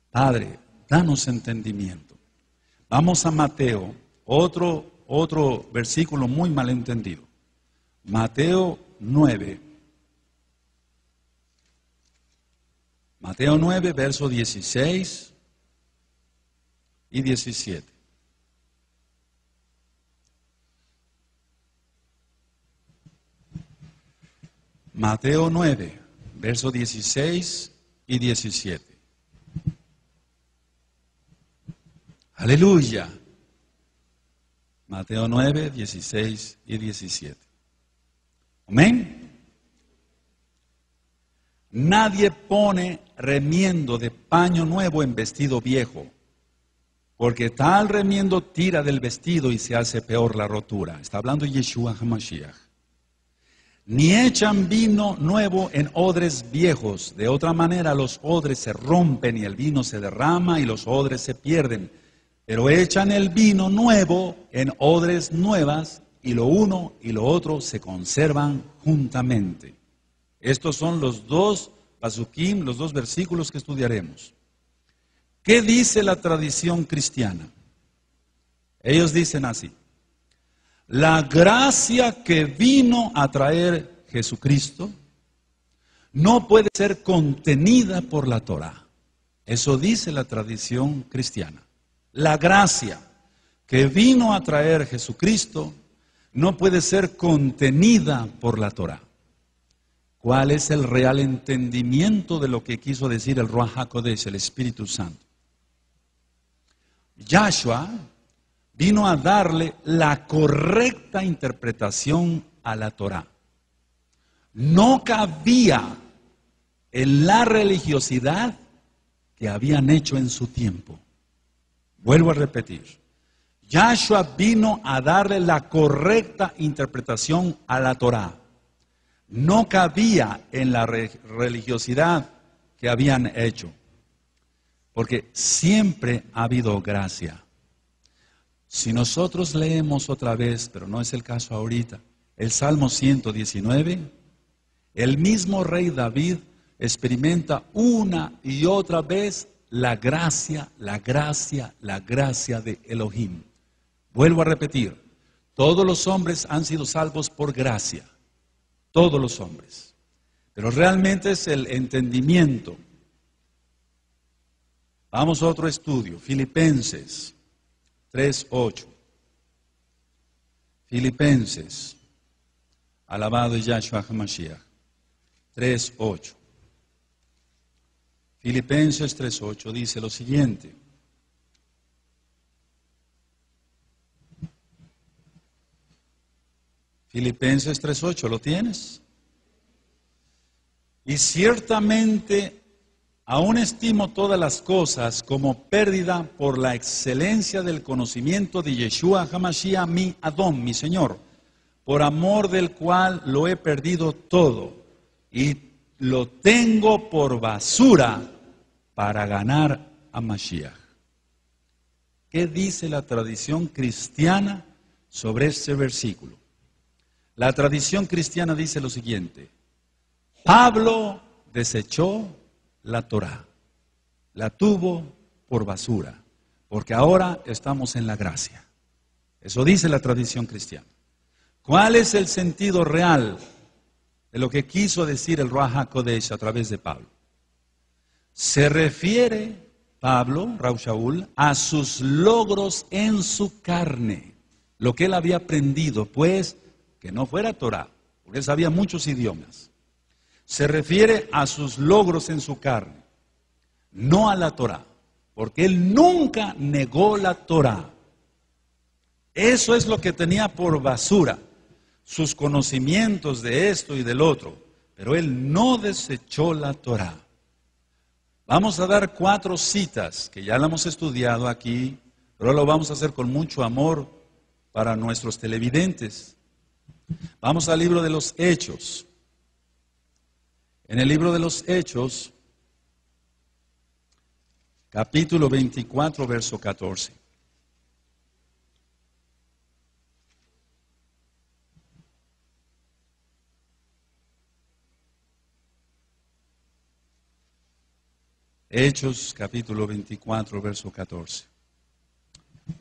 Padre, danos entendimiento. Vamos a Mateo, otro versículo muy mal entendido. Mateo 9. Mateo 9, verso 16 y 17. Mateo 9, verso 16 y 17. Aleluya. Mateo 9, 16 y 17. Amén. Nadie pone remiendo de paño nuevo en vestido viejo, porque tal remiendo tira del vestido y se hace peor la rotura. Está hablando Yeshua HaMashiach. Ni echan vino nuevo en odres viejos. De otra manera los odres se rompen y el vino se derrama y los odres se pierden. Pero echan el vino nuevo en odres nuevas y lo uno y lo otro se conservan juntamente. Estos son los dos pasukim, los dos versículos que estudiaremos. ¿Qué dice la tradición cristiana? Ellos dicen así: la gracia que vino a traer Jesucristo no puede ser contenida por la Torá. Eso dice la tradición cristiana. La gracia que vino a traer Jesucristo no puede ser contenida por la Torá. ¿Cuál es el real entendimiento de lo que quiso decir el Ruach HaKodesh, el Espíritu Santo? Yahshua vino a darle la correcta interpretación a la Torá. No cabía en la religiosidad que habían hecho en su tiempo. Vuelvo a repetir. Yahshua vino a darle la correcta interpretación a la Torá. No cabía en la religiosidad que habían hecho. Porque siempre ha habido gracia. Si nosotros leemos otra vez, pero no es el caso ahorita, el Salmo 119, el mismo rey David experimenta una y otra vez la gracia de Elohim. Vuelvo a repetir, todos los hombres han sido salvos por gracia, todos los hombres, pero realmente es el entendimiento. Vamos a otro estudio, Filipenses 3:8. Filipenses, alabado es Yahshua HaMashiach, 3:8. Filipenses 3:8 dice lo siguiente. Filipenses 3:8, ¿lo tienes? Y ciertamente aún estimo todas las cosas como pérdida por la excelencia del conocimiento de Yeshua HaMashiach mi Adón, mi Señor, por amor del cual lo he perdido todo y lo tengo por basura para ganar a Mashiach. ¿Qué dice la tradición cristiana sobre este versículo? La tradición cristiana dice lo siguiente: Pablo desechó la Torá, la tuvo por basura, porque ahora estamos en la gracia. Eso dice la tradición cristiana. ¿Cuál es el sentido real de lo que quiso decir el Ruach HaKodesh a través de Pablo? Se refiere Pablo, Rav Shaul, a sus logros en su carne, lo que él había aprendido, pues que no fuera Torá, porque él sabía muchos idiomas. Se refiere a sus logros en su carne, no a la Torá, porque él nunca negó la Torá. Eso es lo que tenía por basura, sus conocimientos de esto y del otro, pero él no desechó la Torá. Vamos a dar 4 citas que ya la hemos estudiado aquí, pero lo vamos a hacer con mucho amor para nuestros televidentes. Vamos al libro de los Hechos. En el libro de los Hechos, capítulo 24, verso 14. Hechos, capítulo 24, verso 14.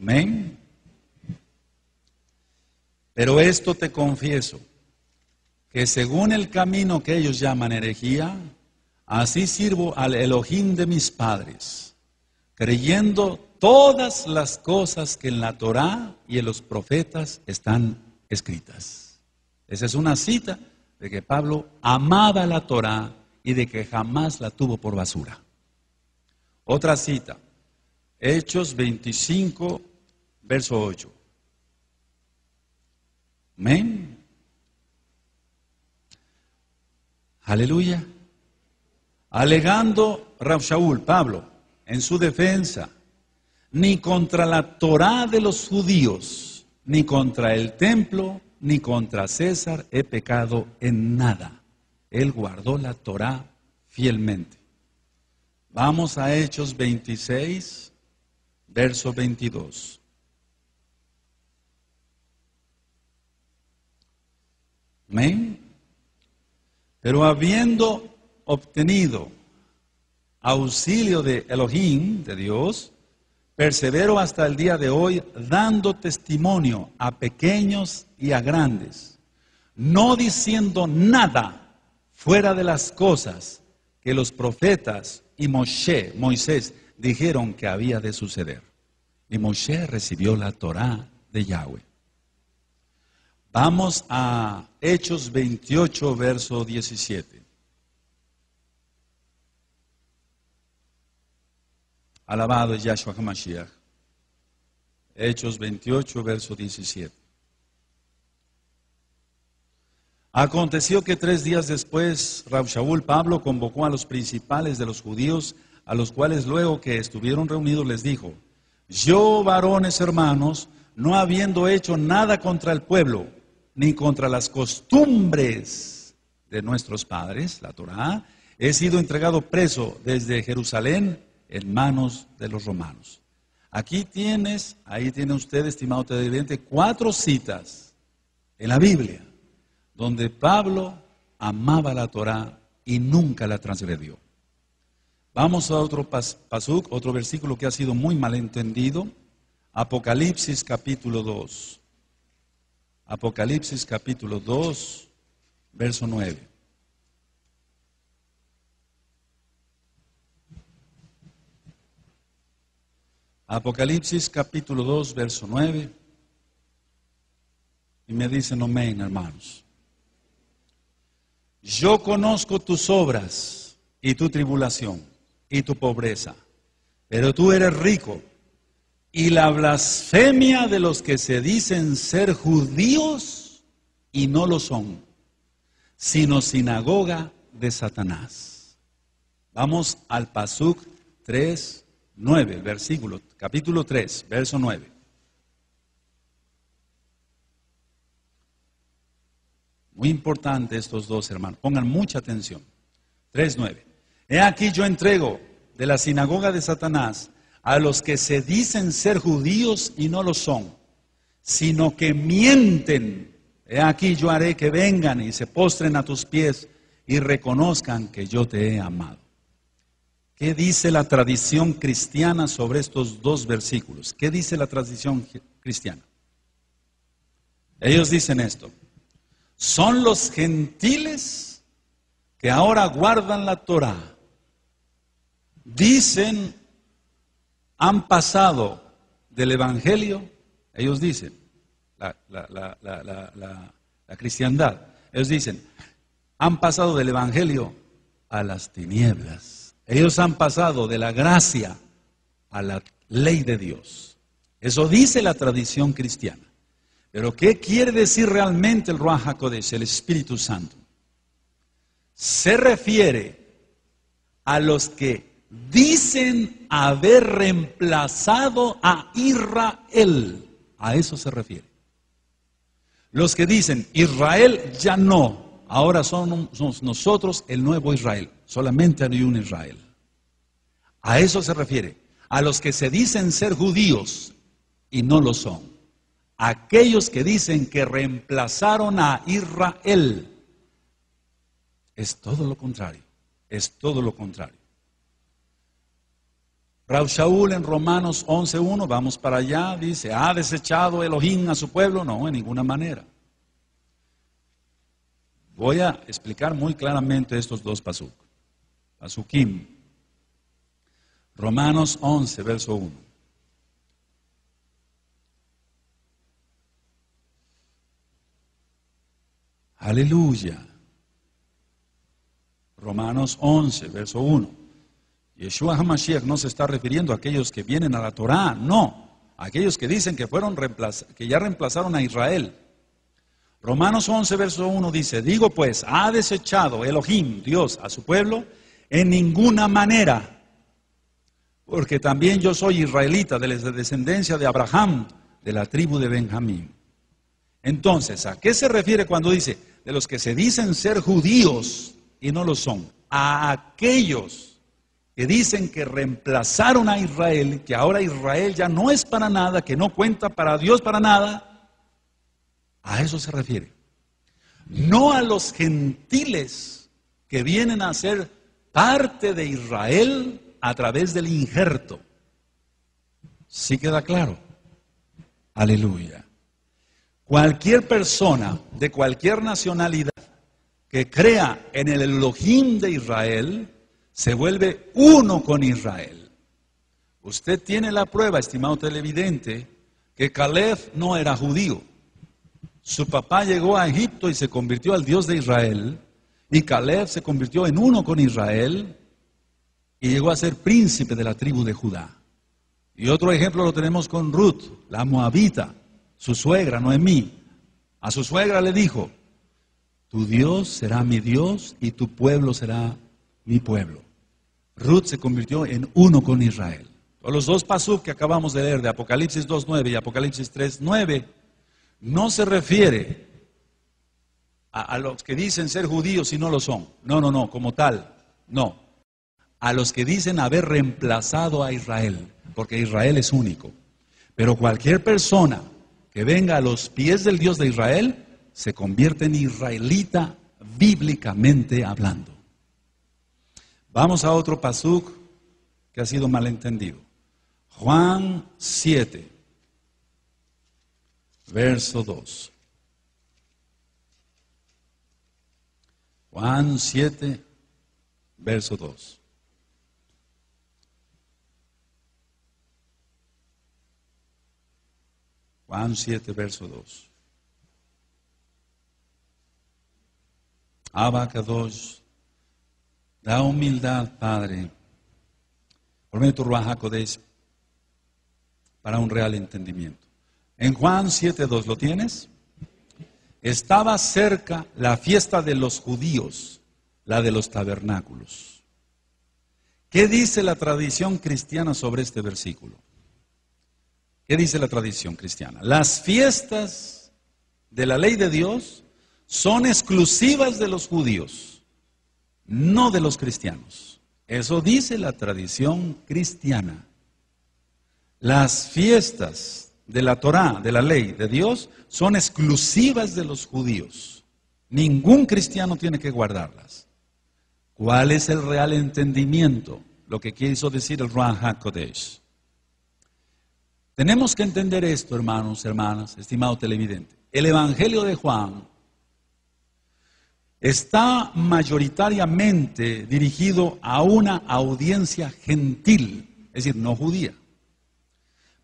Amén. Pero esto te confieso, que según el camino que ellos llaman herejía, así sirvo al Elohim de mis padres, creyendo todas las cosas que en la Torá y en los profetas están escritas. Esa es una cita de que Pablo amaba la Torá y de que jamás la tuvo por basura. Otra cita, Hechos 25, verso 8. Amén. Aleluya. Alegando Rav Shaul, Pablo, en su defensa, ni contra la Torá de los judíos, ni contra el templo, ni contra César he pecado en nada. Él guardó la Torá fielmente. Vamos a Hechos 26, verso 22. Amén. Pero habiendo obtenido auxilio de Elohim, de Dios, persevero hasta el día de hoy, dando testimonio a pequeños y a grandes, no diciendo nada fuera de las cosas que los profetas y Moisés dijeron que había de suceder. Y Moisés recibió la Torá de Yahweh. Vamos a Hechos 28, verso 17. Alabado es Yahshua HaMashiach. Hechos 28, verso 17. Aconteció que 3 días después, Rab Shaul Pablo convocó a los principales de los judíos, a los cuales luego que estuvieron reunidos les dijo: yo, varones hermanos, no habiendo hecho nada contra el pueblo, ni contra las costumbres de nuestros padres, la Torá, he sido entregado preso desde Jerusalén en manos de los romanos. Ahí tiene usted, estimado televidente, 4 citas en la Biblia donde Pablo amaba la Torá y nunca la transgredió. Vamos a otro pasuk, otro versículo que ha sido muy malentendido. Apocalipsis capítulo 2. Apocalipsis capítulo 2, verso 9. Apocalipsis capítulo 2, verso 9. Y me dicen amén, hermanos. Yo conozco tus obras y tu tribulación y tu pobreza, pero tú eres rico, y la blasfemia de los que se dicen ser judíos y no lo son, sino sinagoga de Satanás. Vamos al pasuk 3, 9, el versículo, capítulo 3, verso 9. Muy importante estos dos, hermanos. Pongan mucha atención. 3:9. He aquí yo entrego de la sinagoga de Satanás a los que se dicen ser judíos y no lo son, sino que mienten. He aquí yo haré que vengan y se postren a tus pies y reconozcan que yo te he amado. ¿Qué dice la tradición cristiana sobre estos 2 versículos? ¿Qué dice la tradición cristiana? Ellos dicen esto: son los gentiles que ahora guardan la Torá. Dicen, han pasado del Evangelio, ellos dicen, la cristiandad, ellos dicen, han pasado del Evangelio a las tinieblas. Ellos han pasado de la gracia a la ley de Dios. Eso dice la tradición cristiana. Pero ¿qué quiere decir realmente el Ruach HaKodesh, el Espíritu Santo? Se refiere a los que dicen haber reemplazado a Israel. A eso se refiere. Los que dicen, Israel ya no, ahora somos nosotros el nuevo Israel. Solamente hay un Israel. A eso se refiere. A los que se dicen ser judíos y no lo son. Aquellos que dicen que reemplazaron a Israel. Es todo lo contrario. Es todo lo contrario. Rab Shaul en Romanos 11:1, vamos para allá, dice, ¿ha desechado Elohim a su pueblo? No, en ninguna manera. Voy a explicar muy claramente estos 2 pasukim. Romanos 11, verso 1. Aleluya. Romanos 11, verso 1. Yeshua HaMashiach no se está refiriendo a aquellos que vienen a la Torá, no. A aquellos que dicen que que ya reemplazaron a Israel. Romanos 11, verso 1 dice, digo pues, ¿ha desechado Elohim, Dios, a su pueblo? En ninguna manera. Porque también yo soy israelita de la descendencia de Abraham, de la tribu de Benjamín. Entonces, ¿a qué se refiere cuando dice de los que se dicen ser judíos y no lo son? A aquellos que dicen que reemplazaron a Israel, que ahora Israel ya no es para nada, que no cuenta para Dios para nada. A eso se refiere. No a los gentiles que vienen a ser parte de Israel a través del injerto. ¿Sí queda claro? Aleluya. Cualquier persona de cualquier nacionalidad que crea en el Elohim de Israel, se vuelve uno con Israel. Usted tiene la prueba, estimado televidente, que Caleb no era judío. Su papá llegó a Egipto y se convirtió al Dios de Israel, y Caleb se convirtió en uno con Israel y llegó a ser príncipe de la tribu de Judá. Y otro ejemplo lo tenemos con Ruth, la moabita, su suegra, Noemí. A su suegra le dijo: tu Dios será mi Dios y tu pueblo será mi pueblo. Ruth se convirtió en uno con Israel. Los dos pasuk que acabamos de leer de Apocalipsis 2:9 y Apocalipsis 3:9 no se refiere a los que dicen ser judíos y no lo son. No, como tal, no. A los que dicen haber reemplazado a Israel, porque Israel es único. Pero cualquier persona que venga a los pies del Dios de Israel se convierte en israelita bíblicamente hablando. Vamos a otro pasuk que ha sido malentendido. Juan 7, verso 2. Juan 7, verso 2. Juan 7, verso 2. Abacados, da humildad, Padre, por medio de tu Ruach HaKodesh, para un real entendimiento. En Juan 7:2, ¿lo tienes? Estaba cerca la fiesta de los judíos, la de los tabernáculos. ¿Qué dice la tradición cristiana sobre este versículo? ¿Qué dice la tradición cristiana? Las fiestas de la ley de Dios son exclusivas de los judíos, no de los cristianos. Eso dice la tradición cristiana. Las fiestas de la Torá, de la ley de Dios, son exclusivas de los judíos. Ningún cristiano tiene que guardarlas. ¿Cuál es el real entendimiento? Lo que quiso decir el Ruach HaKodesh. Tenemos que entender esto, hermanos, hermanas, estimado televidente. El Evangelio de Juan está mayoritariamente dirigido a una audiencia gentil, es decir, no judía.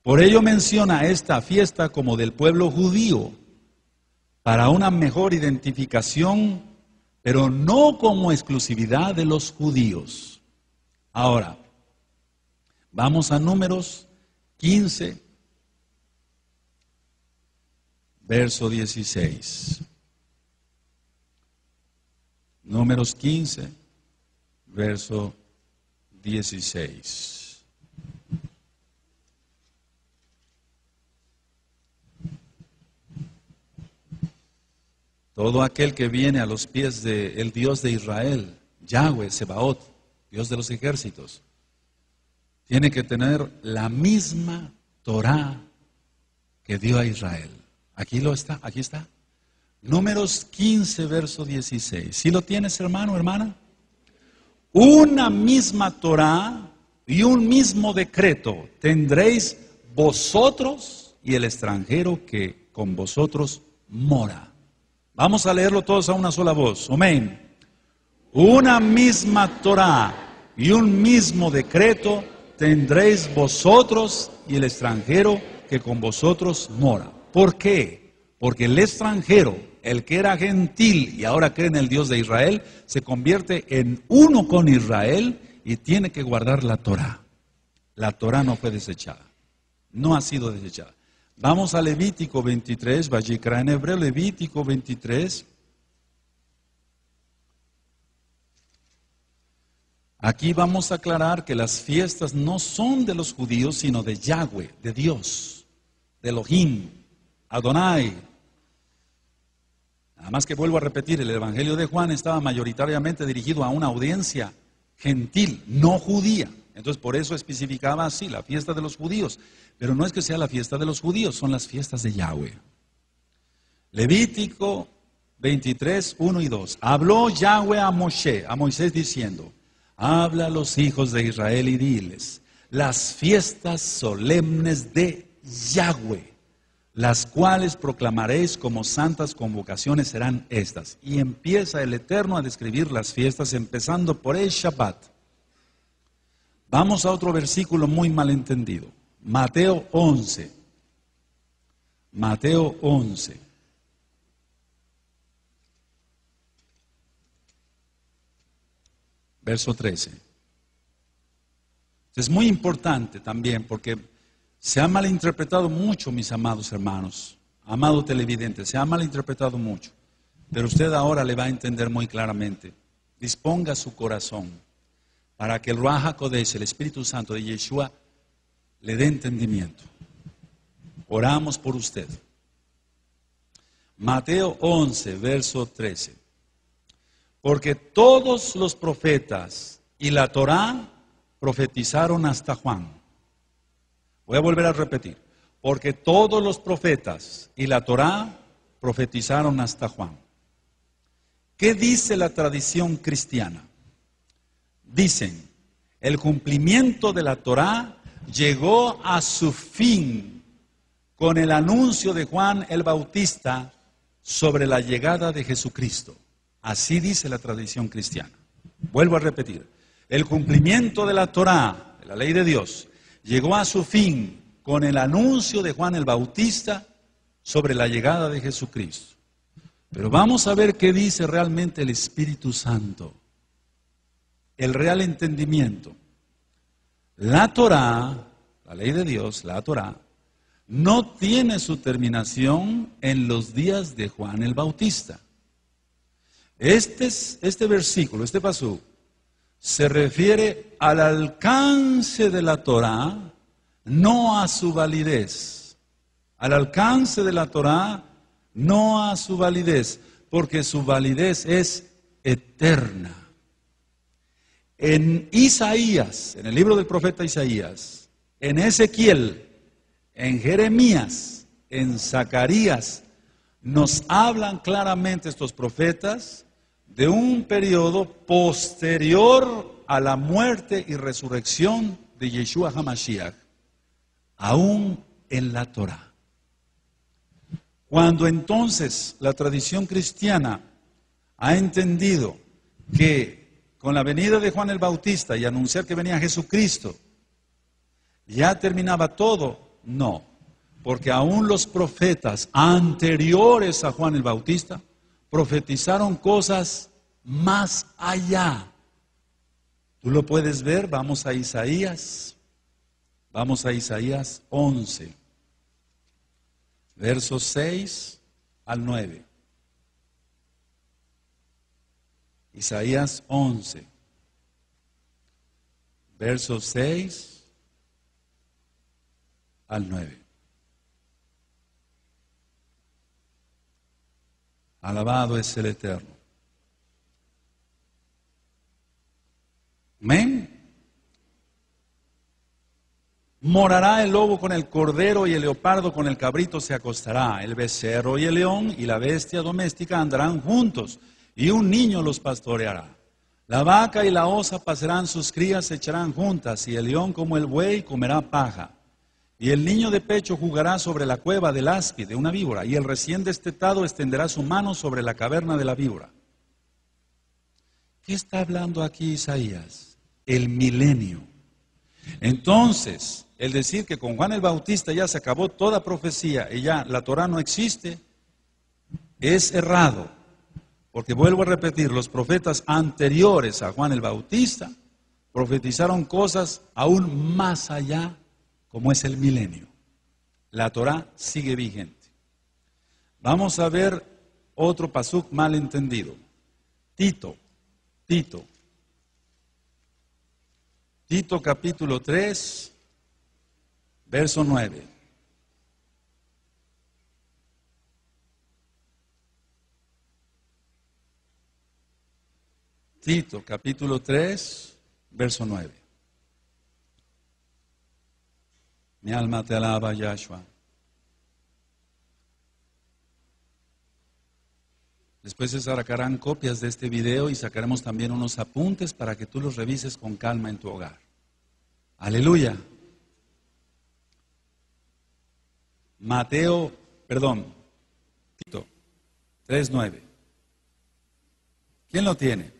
Por ello menciona esta fiesta como del pueblo judío, para una mejor identificación, pero no como exclusividad de los judíos. Ahora, vamos a Números 15, verso 16. Números 15, verso 16. Todo aquel que viene a los pies del Dios de Israel, Yahweh, Sebaot, Dios de los ejércitos, tiene que tener la misma Torá que dio a Israel. Aquí está. Números 15, verso 16. ¿Sí lo tienes, hermano, hermana? Una misma Torá y un mismo decreto tendréis vosotros y el extranjero que con vosotros mora. Vamos a leerlo todos a una sola voz. Amén. Una misma Torá y un mismo decreto tendréis vosotros y el extranjero que con vosotros mora. ¿Por qué? Porque el extranjero, el que era gentil y ahora cree en el Dios de Israel, se convierte en uno con Israel y tiene que guardar la Torá. La Torá no fue desechada, no ha sido desechada. Vamos a Levítico 23, Vayikra en hebreo, Levítico 23. Aquí vamos a aclarar que las fiestas no son de los judíos, sino de Yahweh, de Dios, de Elohim, Adonai. Nada más que vuelvo a repetir, el Evangelio de Juan estaba mayoritariamente dirigido a una audiencia gentil, no judía. Entonces por eso especificaba así, la fiesta de los judíos. Pero no es que sea la fiesta de los judíos, son las fiestas de Yahweh. Levítico 23, 1 y 2. Habló Yahweh a Moisés diciendo: habla a los hijos de Israel y diles, las fiestas solemnes de Yahweh, las cuales proclamaréis como santas convocaciones serán estas. Y empieza el Eterno a describir las fiestas, empezando por el Shabbat. Vamos a otro versículo muy mal entendido. Mateo 11. Mateo 11. Verso 13. Es muy importante también porque se ha malinterpretado mucho, mis amados hermanos, amado televidente, se ha malinterpretado mucho, pero usted ahora le va a entender muy claramente. Disponga su corazón para que el Ruach HaKodesh, el Espíritu Santo de Yeshua, le dé entendimiento. Oramos por usted. Mateo 11, verso 13. Porque todos los profetas y la Torá profetizaron hasta Juan. Voy a volver a repetir. Porque todos los profetas y la Torá profetizaron hasta Juan. ¿Qué dice la tradición cristiana? Dicen, el cumplimiento de la Torá llegó a su fin con el anuncio de Juan el Bautista sobre la llegada de Jesucristo. Así dice la tradición cristiana. Vuelvo a repetir. El cumplimiento de la Torá, de la ley de Dios, llegó a su fin con el anuncio de Juan el Bautista sobre la llegada de Jesucristo. Pero vamos a ver qué dice realmente el Espíritu Santo. El real entendimiento. La Torá, la ley de Dios, la Torá, no tiene su terminación en los días de Juan el Bautista. Este versículo, este pasú, se refiere al alcance de la Torá, no a su validez. Al alcance de la Torá, no a su validez, porque su validez es eterna. En Isaías, en el libro del profeta Isaías, en Ezequiel, en Jeremías, en Zacarías, nos hablan claramente estos profetas de un periodo posterior a la muerte y resurrección de Yeshua HaMashiach, aún en la Torá. Cuando entonces la tradición cristiana ha entendido que con la venida de Juan el Bautista y anunciar que venía Jesucristo, ya terminaba todo, no, porque aún los profetas anteriores a Juan el Bautista profetizaron cosas más allá. Tú lo puedes ver, vamos a Isaías 11, versos 6 al 9. Isaías 11, versos 6 al 9. Alabado es el Eterno. Amén. Morará el lobo con el cordero y el leopardo con el cabrito se acostará. El becerro y el león y la bestia doméstica andarán juntos y un niño los pastoreará. La vaca y la osa pasarán, sus crías se echarán juntas y el león como el buey comerá paja. Y el niño de pecho jugará sobre la cueva del áspid, de una víbora, y el recién destetado extenderá su mano sobre la caverna de la víbora. ¿Qué está hablando aquí Isaías? El milenio. Entonces, el decir que con Juan el Bautista ya se acabó toda profecía y ya la Torá no existe, es errado. Porque vuelvo a repetir, los profetas anteriores a Juan el Bautista profetizaron cosas aún más allá, como es el milenio. La Torá sigue vigente. Vamos a ver otro pasuk mal entendido. Tito capítulo 3, verso 9. Tito capítulo 3, verso 9. Mi alma te alaba, Yahshua. Después se sacarán copias de este video y sacaremos también unos apuntes para que tú los revises con calma en tu hogar. Aleluya. Mateo Perdón, Tito 3:9. ¿Quién lo tiene?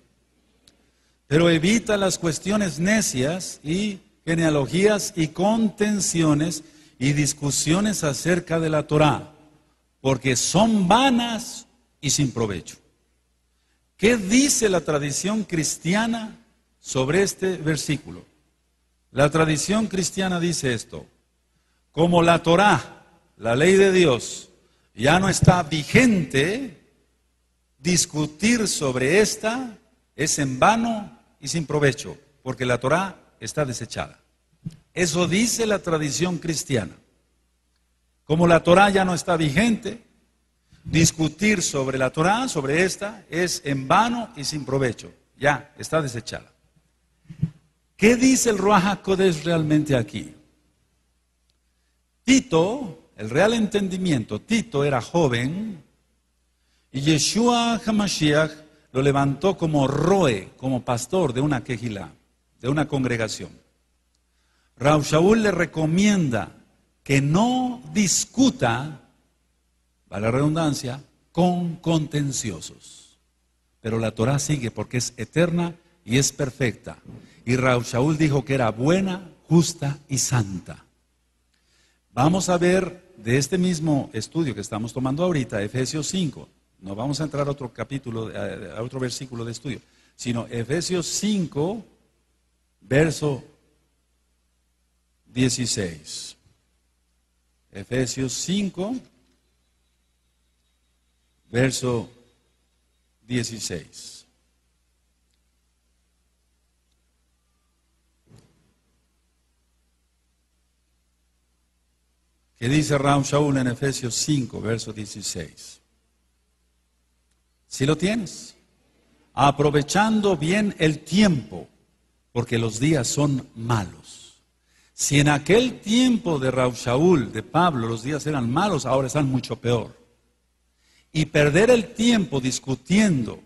Pero evita las cuestiones necias y genealogías y contenciones y discusiones acerca de la Torá, porque son vanas y sin provecho. ¿Qué dice la tradición cristiana sobre este versículo? La tradición cristiana dice esto: como la Torá, la ley de Dios, ya no está vigente, discutir sobre esta es en vano y sin provecho, porque la Torá está desechada. Eso dice la tradición cristiana. Como la Torá ya no está vigente, discutir sobre la Torá, sobre esta, es en vano y sin provecho. Ya, está desechada. ¿Qué dice el Ruach HaKodesh realmente aquí? Tito, el real entendimiento, Tito era joven y Yeshua HaMashiach lo levantó como roe, como pastor de una quejilá, de una congregación. Rav Shaul le recomienda que no discuta, vale la redundancia, con contenciosos. Pero la Torá sigue porque es eterna y es perfecta. Y Rav Shaul dijo que era buena, justa y santa. Vamos a ver de este mismo estudio que estamos tomando ahorita, Efesios 5. No vamos a entrar a otro capítulo, a otro versículo de estudio, sino Efesios 5, verso 16. Efesios 5, verso 16. ¿Qué dice Rav Shaul en Efesios 5, verso 16? ¿Sí lo tienes? Aprovechando bien el tiempo, porque los días son malos. Si en aquel tiempo de Rav Shaul, de Pablo, los días eran malos, ahora están mucho peor. Y perder el tiempo discutiendo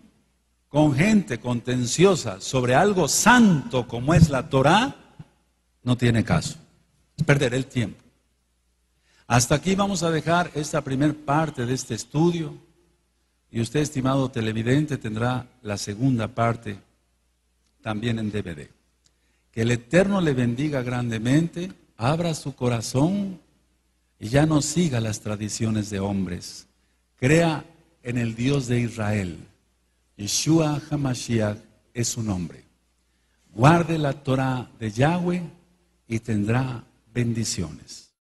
con gente contenciosa sobre algo santo como es la Torá, no tiene caso. Es perder el tiempo. Hasta aquí vamos a dejar esta primera parte de este estudio. Y usted, estimado televidente, tendrá la segunda parte también en DVD. Que el Eterno le bendiga grandemente, abra su corazón y ya no siga las tradiciones de hombres. Crea en el Dios de Israel. Yeshua HaMashiach es su nombre. Guarde la Torah de Yahweh y tendrá bendiciones.